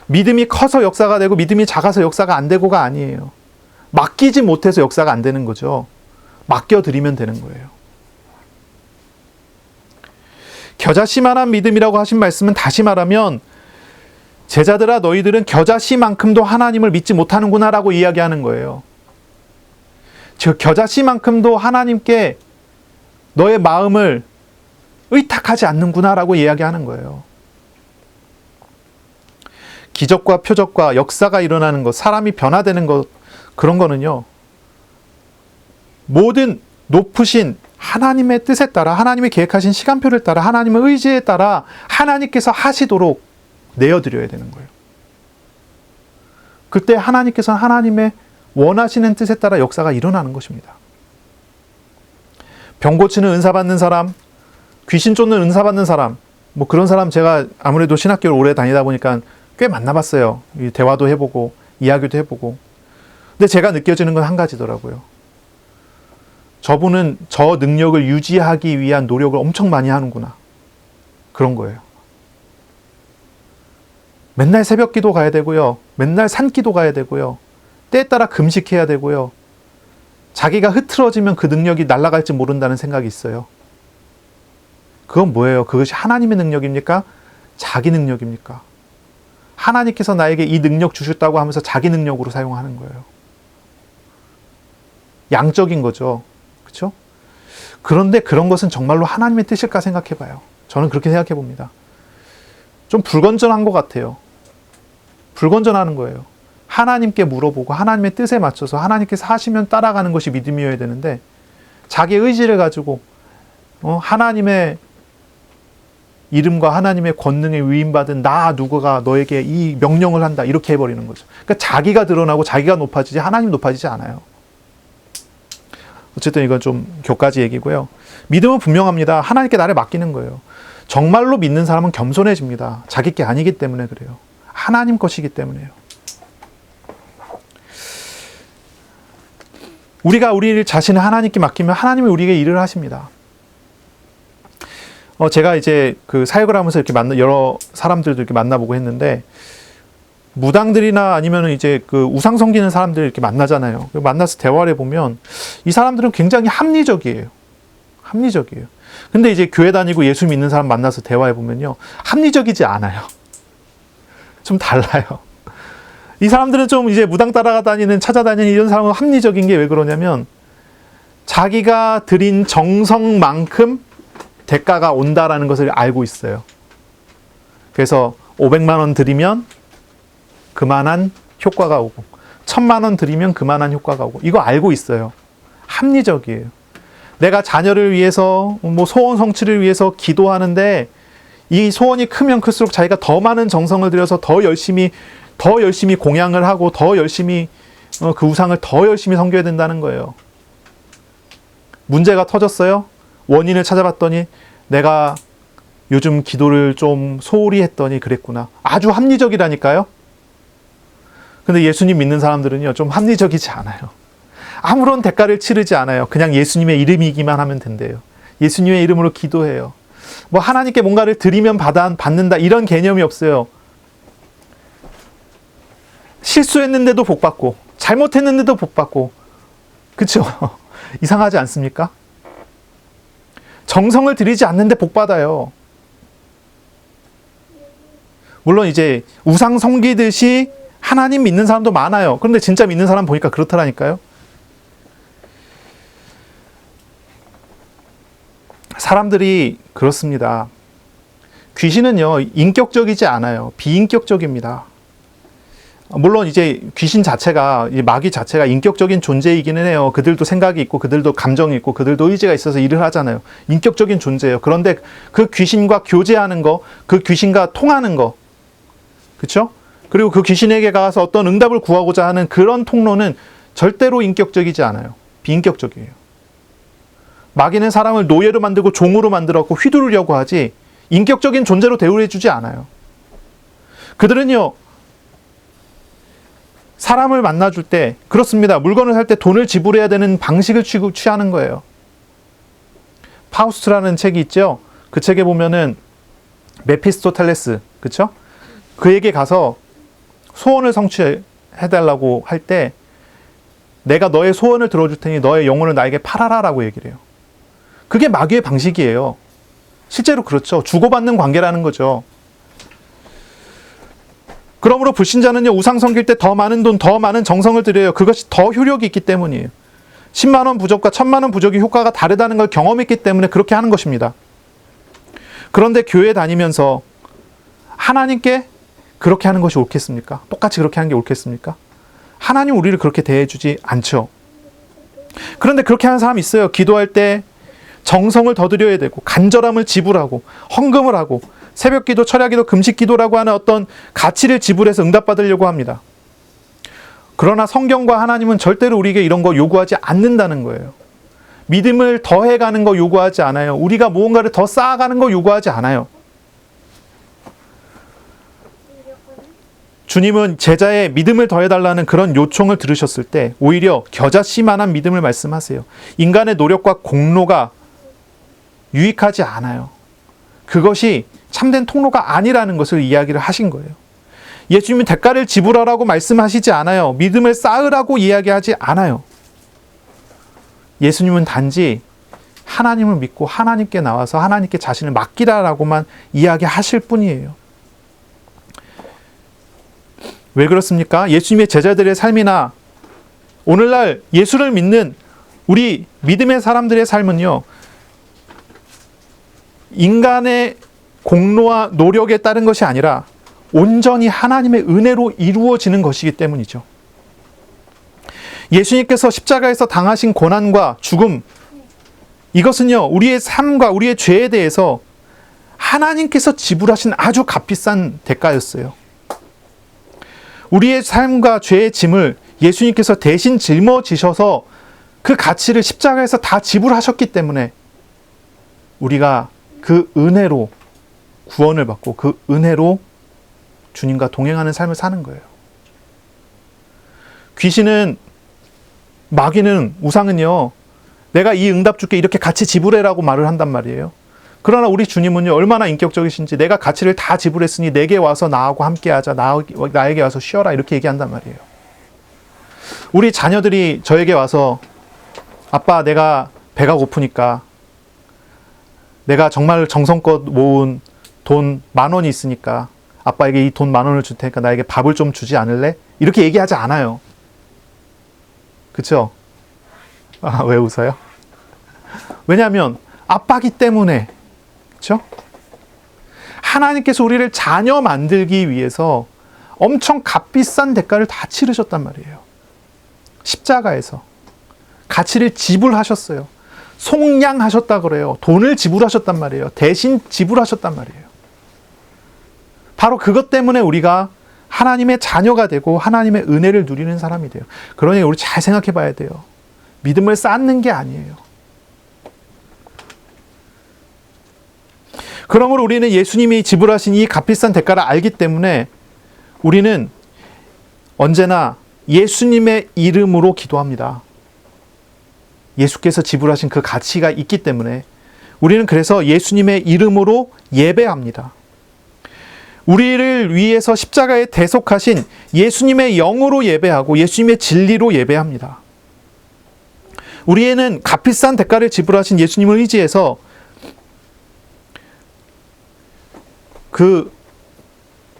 믿음이 커서 역사가 되고 믿음이 작아서 역사가 안 되고가 아니에요. 맡기지 못해서 역사가 안 되는 거죠. 맡겨드리면 되는 거예요. 겨자씨만한 믿음이라고 하신 말씀은 다시 말하면 제자들아 너희들은 겨자씨만큼도 하나님을 믿지 못하는구나 라고 이야기하는 거예요. 즉 겨자씨만큼도 하나님께 너의 마음을 의탁하지 않는구나 라고 이야기하는 거예요. 기적과 표적과 역사가 일어나는 것, 사람이 변화되는 것, 그런 거는요, 모든 높으신 하나님의 뜻에 따라, 하나님이 계획하신 시간표를 따라, 하나님의 의지에 따라 하나님께서 하시도록 내어드려야 되는 거예요. 그때 하나님께서는 하나님의 원하시는 뜻에 따라 역사가 일어나는 것입니다. 병 고치는 은사 받는 사람, 귀신 쫓는 은사 받는 사람, 뭐 그런 사람 제가 아무래도 신학교를 오래 다니다 보니까 꽤 만나봤어요. 대화도 해보고 이야기도 해보고. 근데 제가 느껴지는 건 한 가지더라고요. 저분은 저 능력을 유지하기 위한 노력을 엄청 많이 하는구나. 그런 거예요. 맨날 새벽 기도 가야 되고요. 맨날 산기도 가야 되고요. 때에 따라 금식해야 되고요. 자기가 흐트러지면 그 능력이 날아갈지 모른다는 생각이 있어요. 그건 뭐예요? 그것이 하나님의 능력입니까? 자기 능력입니까? 하나님께서 나에게 이 능력 주셨다고 하면서 자기 능력으로 사용하는 거예요. 양적인 거죠. 그렇죠? 그런데 그런 것은 정말로 하나님의 뜻일까 생각해 봐요. 저는 그렇게 생각해 봅니다. 좀 불건전한 것 같아요. 불건전하는 거예요. 하나님께 물어보고 하나님의 뜻에 맞춰서 하나님께서 하시면 따라가는 것이 믿음이어야 되는데 자기의 의지를 가지고 하나님의 이름과 하나님의 권능에 위임받은 나 누구가 너에게 이 명령을 한다 이렇게 해버리는 거죠. 그러니까 자기가 드러나고 자기가 높아지지 하나님 높아지지 않아요. 어쨌든 이건 좀 교과지 얘기고요. 믿음은 분명합니다. 하나님께 나를 맡기는 거예요. 정말로 믿는 사람은 겸손해집니다. 자기 게 아니기 때문에 그래요. 하나님 것이기 때문에요. 우리가 우리 자신을 하나님께 맡기면 하나님이 우리에게 일을 하십니다. 제가 이제 그 사역을 하면서 이렇게 여러 사람들도 이렇게 만나보고 했는데, 무당들이나 아니면 이제 그 우상 섬기는 사람들 이렇게 만나잖아요. 만나서 대화를 해보면 이 사람들은 굉장히 합리적이에요. 합리적이에요. 근데 이제 교회 다니고 예수 믿는 사람 만나서 대화해보면요. 합리적이지 않아요. 좀 달라요. 이 사람들은 좀 이제 무당 따라다니는, 찾아다니는 이런 사람은 합리적인 게 왜 그러냐면, 자기가 들인 정성만큼 대가가 온다라는 것을 알고 있어요. 그래서 500만 원 드리면 그만한 효과가 오고, 1000만 원 드리면 그만한 효과가 오고, 이거 알고 있어요. 합리적이에요. 내가 자녀를 위해서, 소원 성취를 위해서 기도하는데, 이 소원이 크면 클수록 자기가 더 많은 정성을 들여서 더 열심히 공양을 하고, 더 열심히, 그 우상을 더 열심히 섬겨야 된다는 거예요. 문제가 터졌어요? 원인을 찾아봤더니, 내가 요즘 기도를 좀 소홀히 했더니 그랬구나. 아주 합리적이라니까요? 근데 예수님 믿는 사람들은요, 좀 합리적이지 않아요. 아무런 대가를 치르지 않아요. 그냥 예수님의 이름이기만 하면 된대요. 예수님의 이름으로 기도해요. 하나님께 뭔가를 드리면 받는다, 이런 개념이 없어요. 실수했는데도 복받고, 잘못했는데도 복받고, 그쵸? 이상하지 않습니까? 정성을 들이지 않는데 복받아요. 물론 이제 우상 섬기듯이 하나님 믿는 사람도 많아요. 그런데 진짜 믿는 사람 보니까 그렇더라니까요. 사람들이 그렇습니다. 귀신은요, 인격적이지 않아요. 비인격적입니다. 물론 이제 귀신 자체가, 마귀 자체가 인격적인 존재이기는 해요. 그들도 생각이 있고, 그들도 감정이 있고, 그들도 의지가 있어서 일을 하잖아요. 인격적인 존재예요. 그런데 그 귀신과 교제하는 거, 그 귀신과 통하는 거, 그렇죠? 그리고 그 귀신에게 가서 어떤 응답을 구하고자 하는 그런 통로는 절대로 인격적이지 않아요. 비인격적이에요. 마귀는 사람을 노예로 만들고 종으로 만들었고 휘두르려고 하지, 인격적인 존재로 대우해주지 않아요. 그들은요, 사람을 만나줄 때, 그렇습니다. 물건을 살 때 돈을 지불해야 되는 방식을 취하는 거예요. 파우스트라는 책이 있죠. 그 책에 보면은 메피스토텔레스, 그렇죠? 그에게 가서 소원을 성취해달라고 할 때, 내가 너의 소원을 들어줄 테니 너의 영혼을 나에게 팔아라라고 얘기를 해요. 그게 마귀의 방식이에요. 실제로 그렇죠. 주고받는 관계라는 거죠. 그러므로 불신자는요, 우상 섬길 때 더 많은 돈, 더 많은 정성을 들여요. 그것이 더 효력이 있기 때문이에요. 10만 원 부적과 1000만 원 부적의 효과가 다르다는 걸 경험했기 때문에 그렇게 하는 것입니다. 그런데 교회 다니면서 하나님께 그렇게 하는 것이 옳겠습니까? 똑같이 그렇게 하는 게 옳겠습니까? 하나님 우리를 그렇게 대해주지 않죠. 그런데 그렇게 하는 사람이 있어요. 기도할 때 정성을 더 들여야 되고, 간절함을 지불하고, 헌금을 하고, 새벽기도, 철야기도, 금식기도라고 하는 어떤 가치를 지불해서 응답받으려고 합니다. 그러나 성경과 하나님은 절대로 우리에게 이런 거 요구하지 않는다는 거예요. 믿음을 더해가는 거 요구하지 않아요. 우리가 무언가를 더 쌓아가는 거 요구하지 않아요. 주님은 제자의 믿음을 더해달라는 그런 요청을 들으셨을 때 오히려 겨자씨만한 믿음을 말씀하세요. 인간의 노력과 공로가 유익하지 않아요. 그것이 참된 통로가 아니라는 것을 이야기를 하신 거예요. 예수님은 대가를 지불하라고 말씀하시지 않아요. 믿음을 쌓으라고 이야기하지 않아요. 예수님은 단지 하나님을 믿고 하나님께 나와서 하나님께 자신을 맡기라라고만 이야기하실 뿐이에요. 왜 그렇습니까? 예수님의 제자들의 삶이나 오늘날 예수를 믿는 우리 믿음의 사람들의 삶은요, 인간의 공로와 노력에 따른 것이 아니라 온전히 하나님의 은혜로 이루어지는 것이기 때문이죠. 예수님께서 십자가에서 당하신 고난과 죽음, 이것은요, 우리의 삶과 우리의 죄에 대해서 하나님께서 지불하신 아주 값비싼 대가였어요. 우리의 삶과 죄의 짐을 예수님께서 대신 짊어지셔서 그 가치를 십자가에서 다 지불하셨기 때문에 우리가 그 은혜로 구원을 받고 그 은혜로 주님과 동행하는 삶을 사는 거예요. 귀신은, 마귀는, 우상은요, 내가 이 응답 줄게 이렇게 같이 지불해라고 말을 한단 말이에요. 그러나 우리 주님은요, 얼마나 인격적이신지 내가 가치를 다 지불했으니 내게 와서 나하고 함께하자, 나에게 와서 쉬어라 이렇게 얘기한단 말이에요. 우리 자녀들이 저에게 와서 아빠, 내가 배가 고프니까 내가 정말 정성껏 모은 돈 10,000원이 있으니까 아빠에게 이 돈 10,000원을 줄 테니까 나에게 밥을 좀 주지 않을래? 이렇게 얘기하지 않아요. 그쵸? 아, 왜 웃어요? 왜냐하면 아빠기 때문에. 그쵸? 하나님께서 우리를 자녀 만들기 위해서 엄청 값비싼 대가를 다 치르셨단 말이에요. 십자가에서 가치를 지불하셨어요. 속량하셨다 그래요. 돈을 지불하셨단 말이에요. 대신 지불하셨단 말이에요. 바로 그것 때문에 우리가 하나님의 자녀가 되고 하나님의 은혜를 누리는 사람이 돼요. 그러니 우리 잘 생각해 봐야 돼요. 믿음을 쌓는 게 아니에요. 그러므로 우리는 예수님이 지불하신 이 값비싼 대가를 알기 때문에 우리는 언제나 예수님의 이름으로 기도합니다. 예수께서 지불하신 그 가치가 있기 때문에 우리는 그래서 예수님의 이름으로 예배합니다. 우리를 위해서 십자가에 대속하신 예수님의 영으로 예배하고 예수님의 진리로 예배합니다. 우리는 값비싼 대가를 지불하신 예수님을 의지해서 그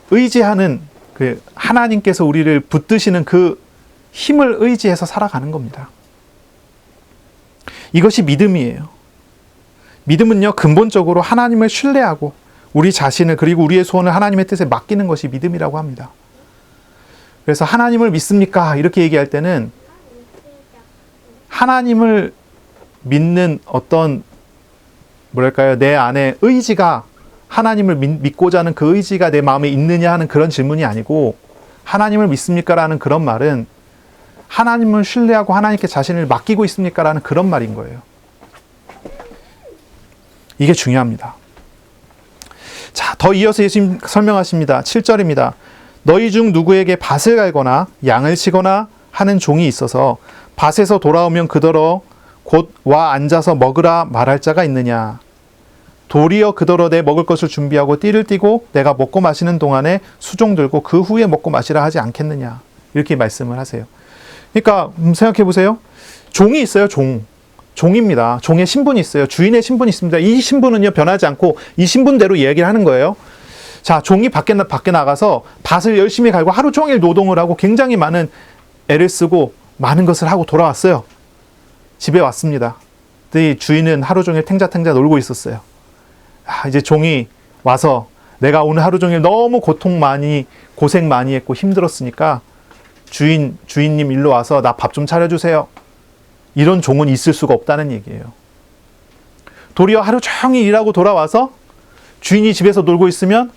의지하는 그 하나님께서 우리를 붙드시는 그 힘을 의지해서 살아가는 겁니다. 이것이 믿음이에요. 믿음은요, 근본적으로 하나님을 신뢰하고 우리 자신을 그리고 우리의 소원을 하나님의 뜻에 맡기는 것이 믿음이라고 합니다. 그래서 하나님을 믿습니까? 이렇게 얘기할 때는 하나님을 믿는 어떤 뭐랄까요, 내 안에 의지가 하나님을 믿고자 하는 그 의지가 내 마음에 있느냐 하는 그런 질문이 아니고 하나님을 믿습니까? 라는 그런 말은 하나님을 신뢰하고 하나님께 자신을 맡기고 있습니까? 라는 그런 말인 거예요. 이게 중요합니다. 자, 더 이어서 예수님 설명하십니다. 7절입니다. 너희 중 누구에게 밭을 갈거나 양을 치거나 하는 종이 있어서 밭에서 돌아오면 그더러 곧 와 앉아서 먹으라 말할 자가 있느냐. 도리어 그더러 내 먹을 것을 준비하고 띠를 띠고 내가 먹고 마시는 동안에 수종 들고 그 후에 먹고 마시라 하지 않겠느냐. 이렇게 말씀을 하세요. 그러니까 생각해 보세요. 종이 있어요. 종입니다. 종의 신분이 있어요. 주인의 신분이 있습니다. 이 신분은요, 변하지 않고 이 신분대로 이야기를 하는 거예요. 자, 종이 밖에 나가서 밭을 열심히 갈고 하루 종일 노동을 하고 굉장히 많은 애를 쓰고 많은 것을 하고 돌아왔어요. 집에 왔습니다. 근데 주인은 하루 종일 탱자탱자 놀고 있었어요. 이제 종이 와서 내가 오늘 하루 종일 너무 고생 많이 했고 힘들었으니까 주인님 일로 와서 나 밥 좀 차려주세요. 이런 종은 있을 수가 없다는 얘기예요. 도리어 하루 종일 일하고 돌아와서 주인이 집에서 놀고 있으면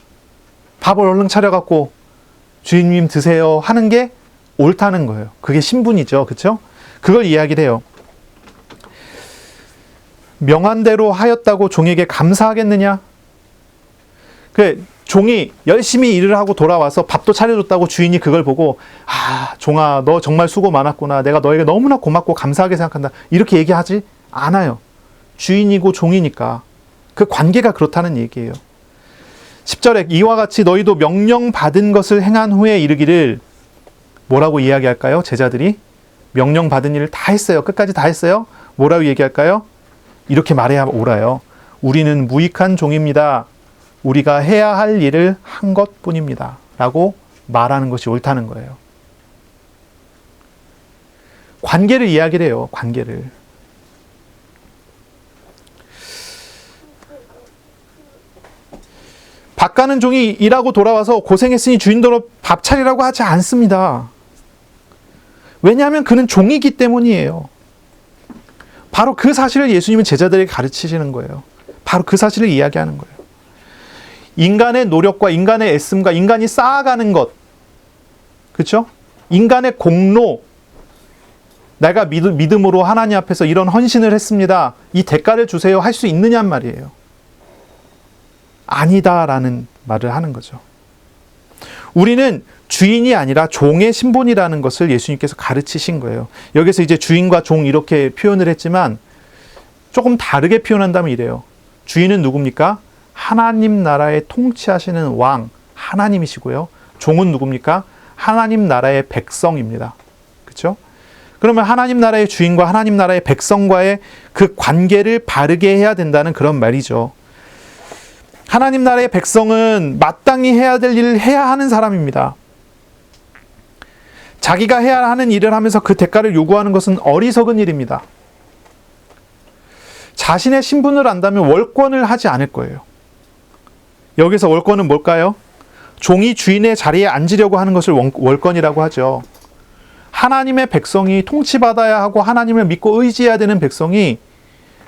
밥을 얼른 차려갖고 주인님 드세요 하는 게 옳다는 거예요. 그게 신분이죠. 그렇죠? 그걸 이야기를 해요. 명한대로 하였다고 종에게 감사하겠느냐? 종이 열심히 일을 하고 돌아와서 밥도 차려줬다고 주인이 그걸 보고 종아, 너 정말 수고 많았구나. 내가 너에게 너무나 고맙고 감사하게 생각한다. 이렇게 얘기하지 않아요. 주인이고 종이니까. 그 관계가 그렇다는 얘기예요. 10절에 이와 같이 너희도 명령받은 것을 행한 후에 이르기를 뭐라고 이야기할까요? 제자들이 명령받은 일을 다 했어요. 끝까지 다 했어요. 뭐라고 얘기할까요? 이렇게 말해야 옳아요. 우리는 무익한 종입니다. 우리가 해야 할 일을 한 것뿐입니다. 라고 말하는 것이 옳다는 거예요. 관계를 이야기를 해요. 관계를. 밥 가는 종이 일하고 돌아와서 고생했으니 주인더러 밥 차리라고 하지 않습니다. 왜냐하면 그는 종이기 때문이에요. 바로 그 사실을 예수님은 제자들에게 가르치시는 거예요. 바로 그 사실을 이야기하는 거예요. 인간의 노력과 인간의 애씀과 인간이 쌓아가는 것, 그렇죠? 인간의 공로, 내가 믿음으로 하나님 앞에서 이런 헌신을 했습니다. 이 대가를 주세요. 할 수 있느냔 말이에요. 아니다라는 말을 하는 거죠. 우리는 주인이 아니라 종의 신분이라는 것을 예수님께서 가르치신 거예요. 여기서 이제 주인과 종 이렇게 표현을 했지만 조금 다르게 표현한다면 이래요. 주인은 누굽니까? 하나님 나라의 통치하시는 왕, 하나님이시고요. 종은 누굽니까? 하나님 나라의 백성입니다. 그렇죠? 그러면 하나님 나라의 주인과 하나님 나라의 백성과의 그 관계를 바르게 해야 된다는 그런 말이죠. 하나님 나라의 백성은 마땅히 해야 될 일을 해야 하는 사람입니다. 자기가 해야 하는 일을 하면서 그 대가를 요구하는 것은 어리석은 일입니다. 자신의 신분을 안다면 월권을 하지 않을 거예요. 여기서 월권은 뭘까요? 종이 주인의 자리에 앉으려고 하는 것을 월권이라고 하죠. 하나님의 백성이 통치받아야 하고 하나님을 믿고 의지해야 되는 백성이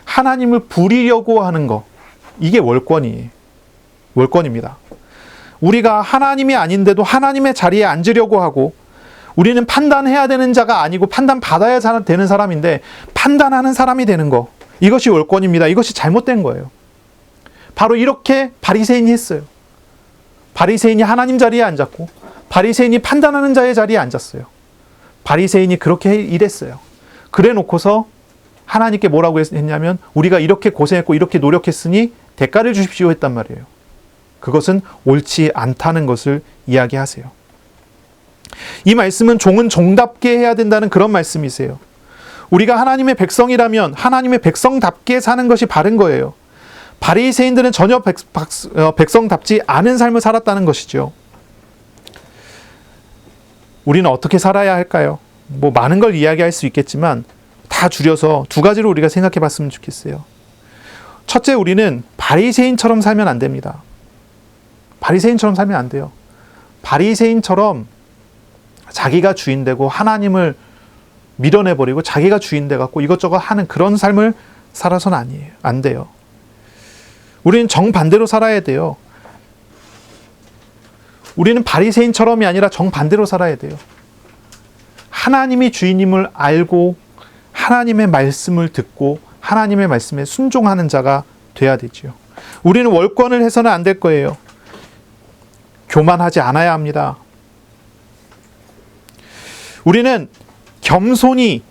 하나님을 부리려고 하는 것, 이게 월권이에요. 월권입니다. 우리가 하나님이 아닌데도 하나님의 자리에 앉으려고 하고, 우리는 판단해야 되는 자가 아니고 판단받아야 되는 사람인데 판단하는 사람이 되는 거, 이것이 월권입니다. 이것이 잘못된 거예요. 바로 이렇게 바리새인이 했어요. 바리새인이 하나님 자리에 앉았고 바리새인이 판단하는 자의 자리에 앉았어요. 바리새인이 그렇게 일했어요. 그래 놓고서 하나님께 뭐라고 했냐면 우리가 이렇게 고생했고 이렇게 노력했으니 대가를 주십시오 했단 말이에요. 그것은 옳지 않다는 것을 이야기하세요. 이 말씀은 종은 종답게 해야 된다는 그런 말씀이세요. 우리가 하나님의 백성이라면 하나님의 백성답게 사는 것이 바른 거예요. 바리새인들은 전혀 백성답지 않은 삶을 살았다는 것이죠. 우리는 어떻게 살아야 할까요? 뭐 많은 걸 이야기할 수 있겠지만 다 줄여서 두 가지로 우리가 생각해 봤으면 좋겠어요. 첫째, 우리는 바리새인처럼 살면 안 됩니다. 바리새인처럼 살면 안 돼요. 바리새인처럼 자기가 주인 되고 하나님을 밀어내버리고 자기가 주인 돼갖고 이것저것 하는 그런 삶을 살아서는 안 돼요. 우리는 정반대로 살아야 돼요. 우리는 바리새인처럼이 아니라 정반대로 살아야 돼요. 하나님이 주인임을 알고 하나님의 말씀을 듣고 하나님의 말씀에 순종하는 자가 돼야 되죠. 우리는 월권을 해서는 안 될 거예요. 교만하지 않아야 합니다. 우리는 겸손히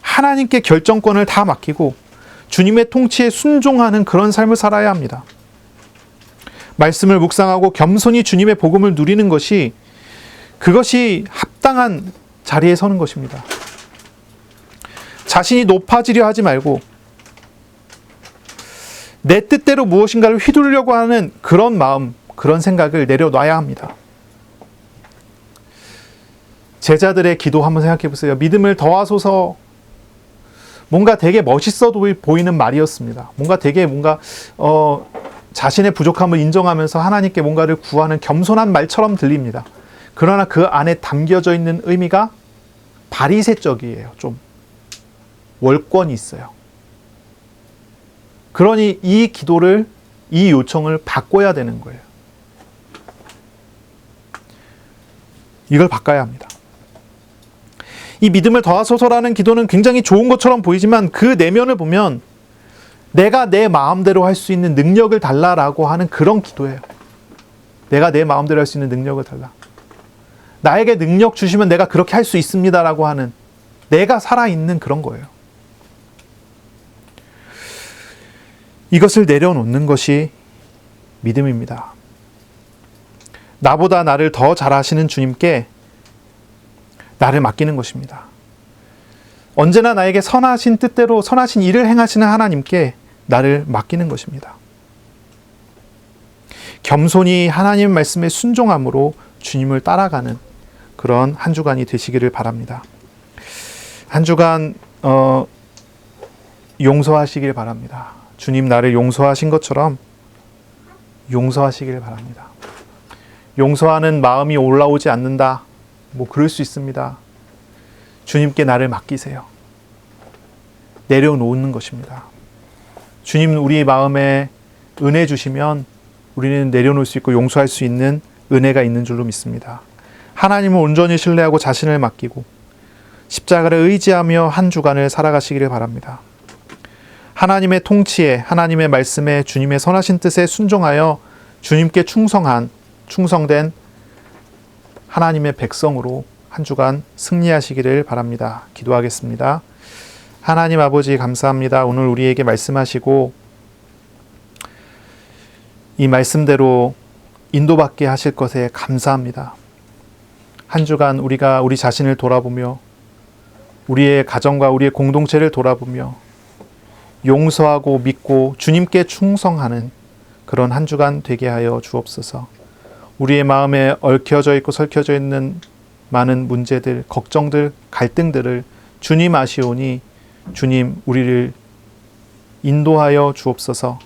하나님께 결정권을 다 맡기고 주님의 통치에 순종하는 그런 삶을 살아야 합니다. 말씀을 묵상하고 겸손히 주님의 복음을 누리는 것이, 그것이 합당한 자리에 서는 것입니다. 자신이 높아지려 하지 말고 내 뜻대로 무엇인가를 휘두르려고 하는 그런 마음, 그런 생각을 내려놔야 합니다. 제자들의 기도 한번 생각해 보세요. 믿음을 더하소서. 뭔가 되게 멋있어 보이는 말이었습니다. 뭔가 되게 자신의 부족함을 인정하면서 하나님께 뭔가를 구하는 겸손한 말처럼 들립니다. 그러나 그 안에 담겨져 있는 의미가 바리새적이에요. 좀 월권이 있어요. 그러니 이 기도를, 이 요청을 바꿔야 되는 거예요. 이걸 바꿔야 합니다. 이 믿음을 더하소서라는 기도는 굉장히 좋은 것처럼 보이지만 그 내면을 보면 내가 내 마음대로 할 수 있는 능력을 달라라고 하는 그런 기도예요. 내가 내 마음대로 할 수 있는 능력을 달라. 나에게 능력 주시면 내가 그렇게 할 수 있습니다라고 하는, 내가 살아있는 그런 거예요. 이것을 내려놓는 것이 믿음입니다. 나보다 나를 더 잘하시는 주님께 나를 맡기는 것입니다. 언제나 나에게 선하신 뜻대로 선하신 일을 행하시는 하나님께 나를 맡기는 것입니다. 겸손히 하나님 말씀에 순종함으로 주님을 따라가는 그런 한 주간이 되시기를 바랍니다. 한 주간 용서하시길 바랍니다. 주님 나를 용서하신 것처럼 용서하시길 바랍니다. 용서하는 마음이 올라오지 않는다. 뭐 그럴 수 있습니다. 주님께 나를 맡기세요. 내려놓는 것입니다. 주님 우리 마음에 은혜 주시면 우리는 내려놓을 수 있고 용서할 수 있는 은혜가 있는 줄로 믿습니다. 하나님을 온전히 신뢰하고 자신을 맡기고 십자가를 의지하며 한 주간을 살아가시기를 바랍니다. 하나님의 통치에, 하나님의 말씀에, 주님의 선하신 뜻에 순종하여 주님께 충성된 하나님의 백성으로 한 주간 승리하시기를 바랍니다. 기도하겠습니다. 하나님 아버지 감사합니다. 오늘 우리에게 말씀하시고 이 말씀대로 인도받게 하실 것에 감사합니다. 한 주간 우리가 우리 자신을 돌아보며 우리의 가정과 우리의 공동체를 돌아보며 용서하고 믿고 주님께 충성하는 그런 한 주간 되게 하여 주옵소서. 우리의 마음에 얽혀져 있고 설켜져 있는 많은 문제들, 걱정들, 갈등들을 주님 아시오니 주님 우리를 인도하여 주옵소서.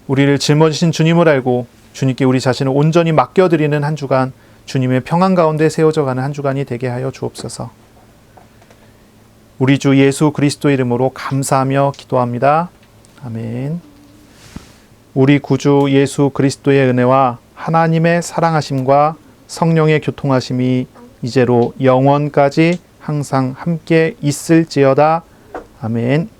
우리를 짊어지신 주님을 알고 주님께 우리 자신을 온전히 맡겨드리는 한 주간, 주님의 평안 가운데 세워져가는 한 주간이 되게 하여 주옵소서. 우리 주 예수 그리스도 이름으로 감사하며 기도합니다. 아멘. 우리 구주 예수 그리스도의 은혜와 하나님의 사랑하심과 성령의 교통하심이 이제로 영원까지 항상 함께 있을지어다. 아멘.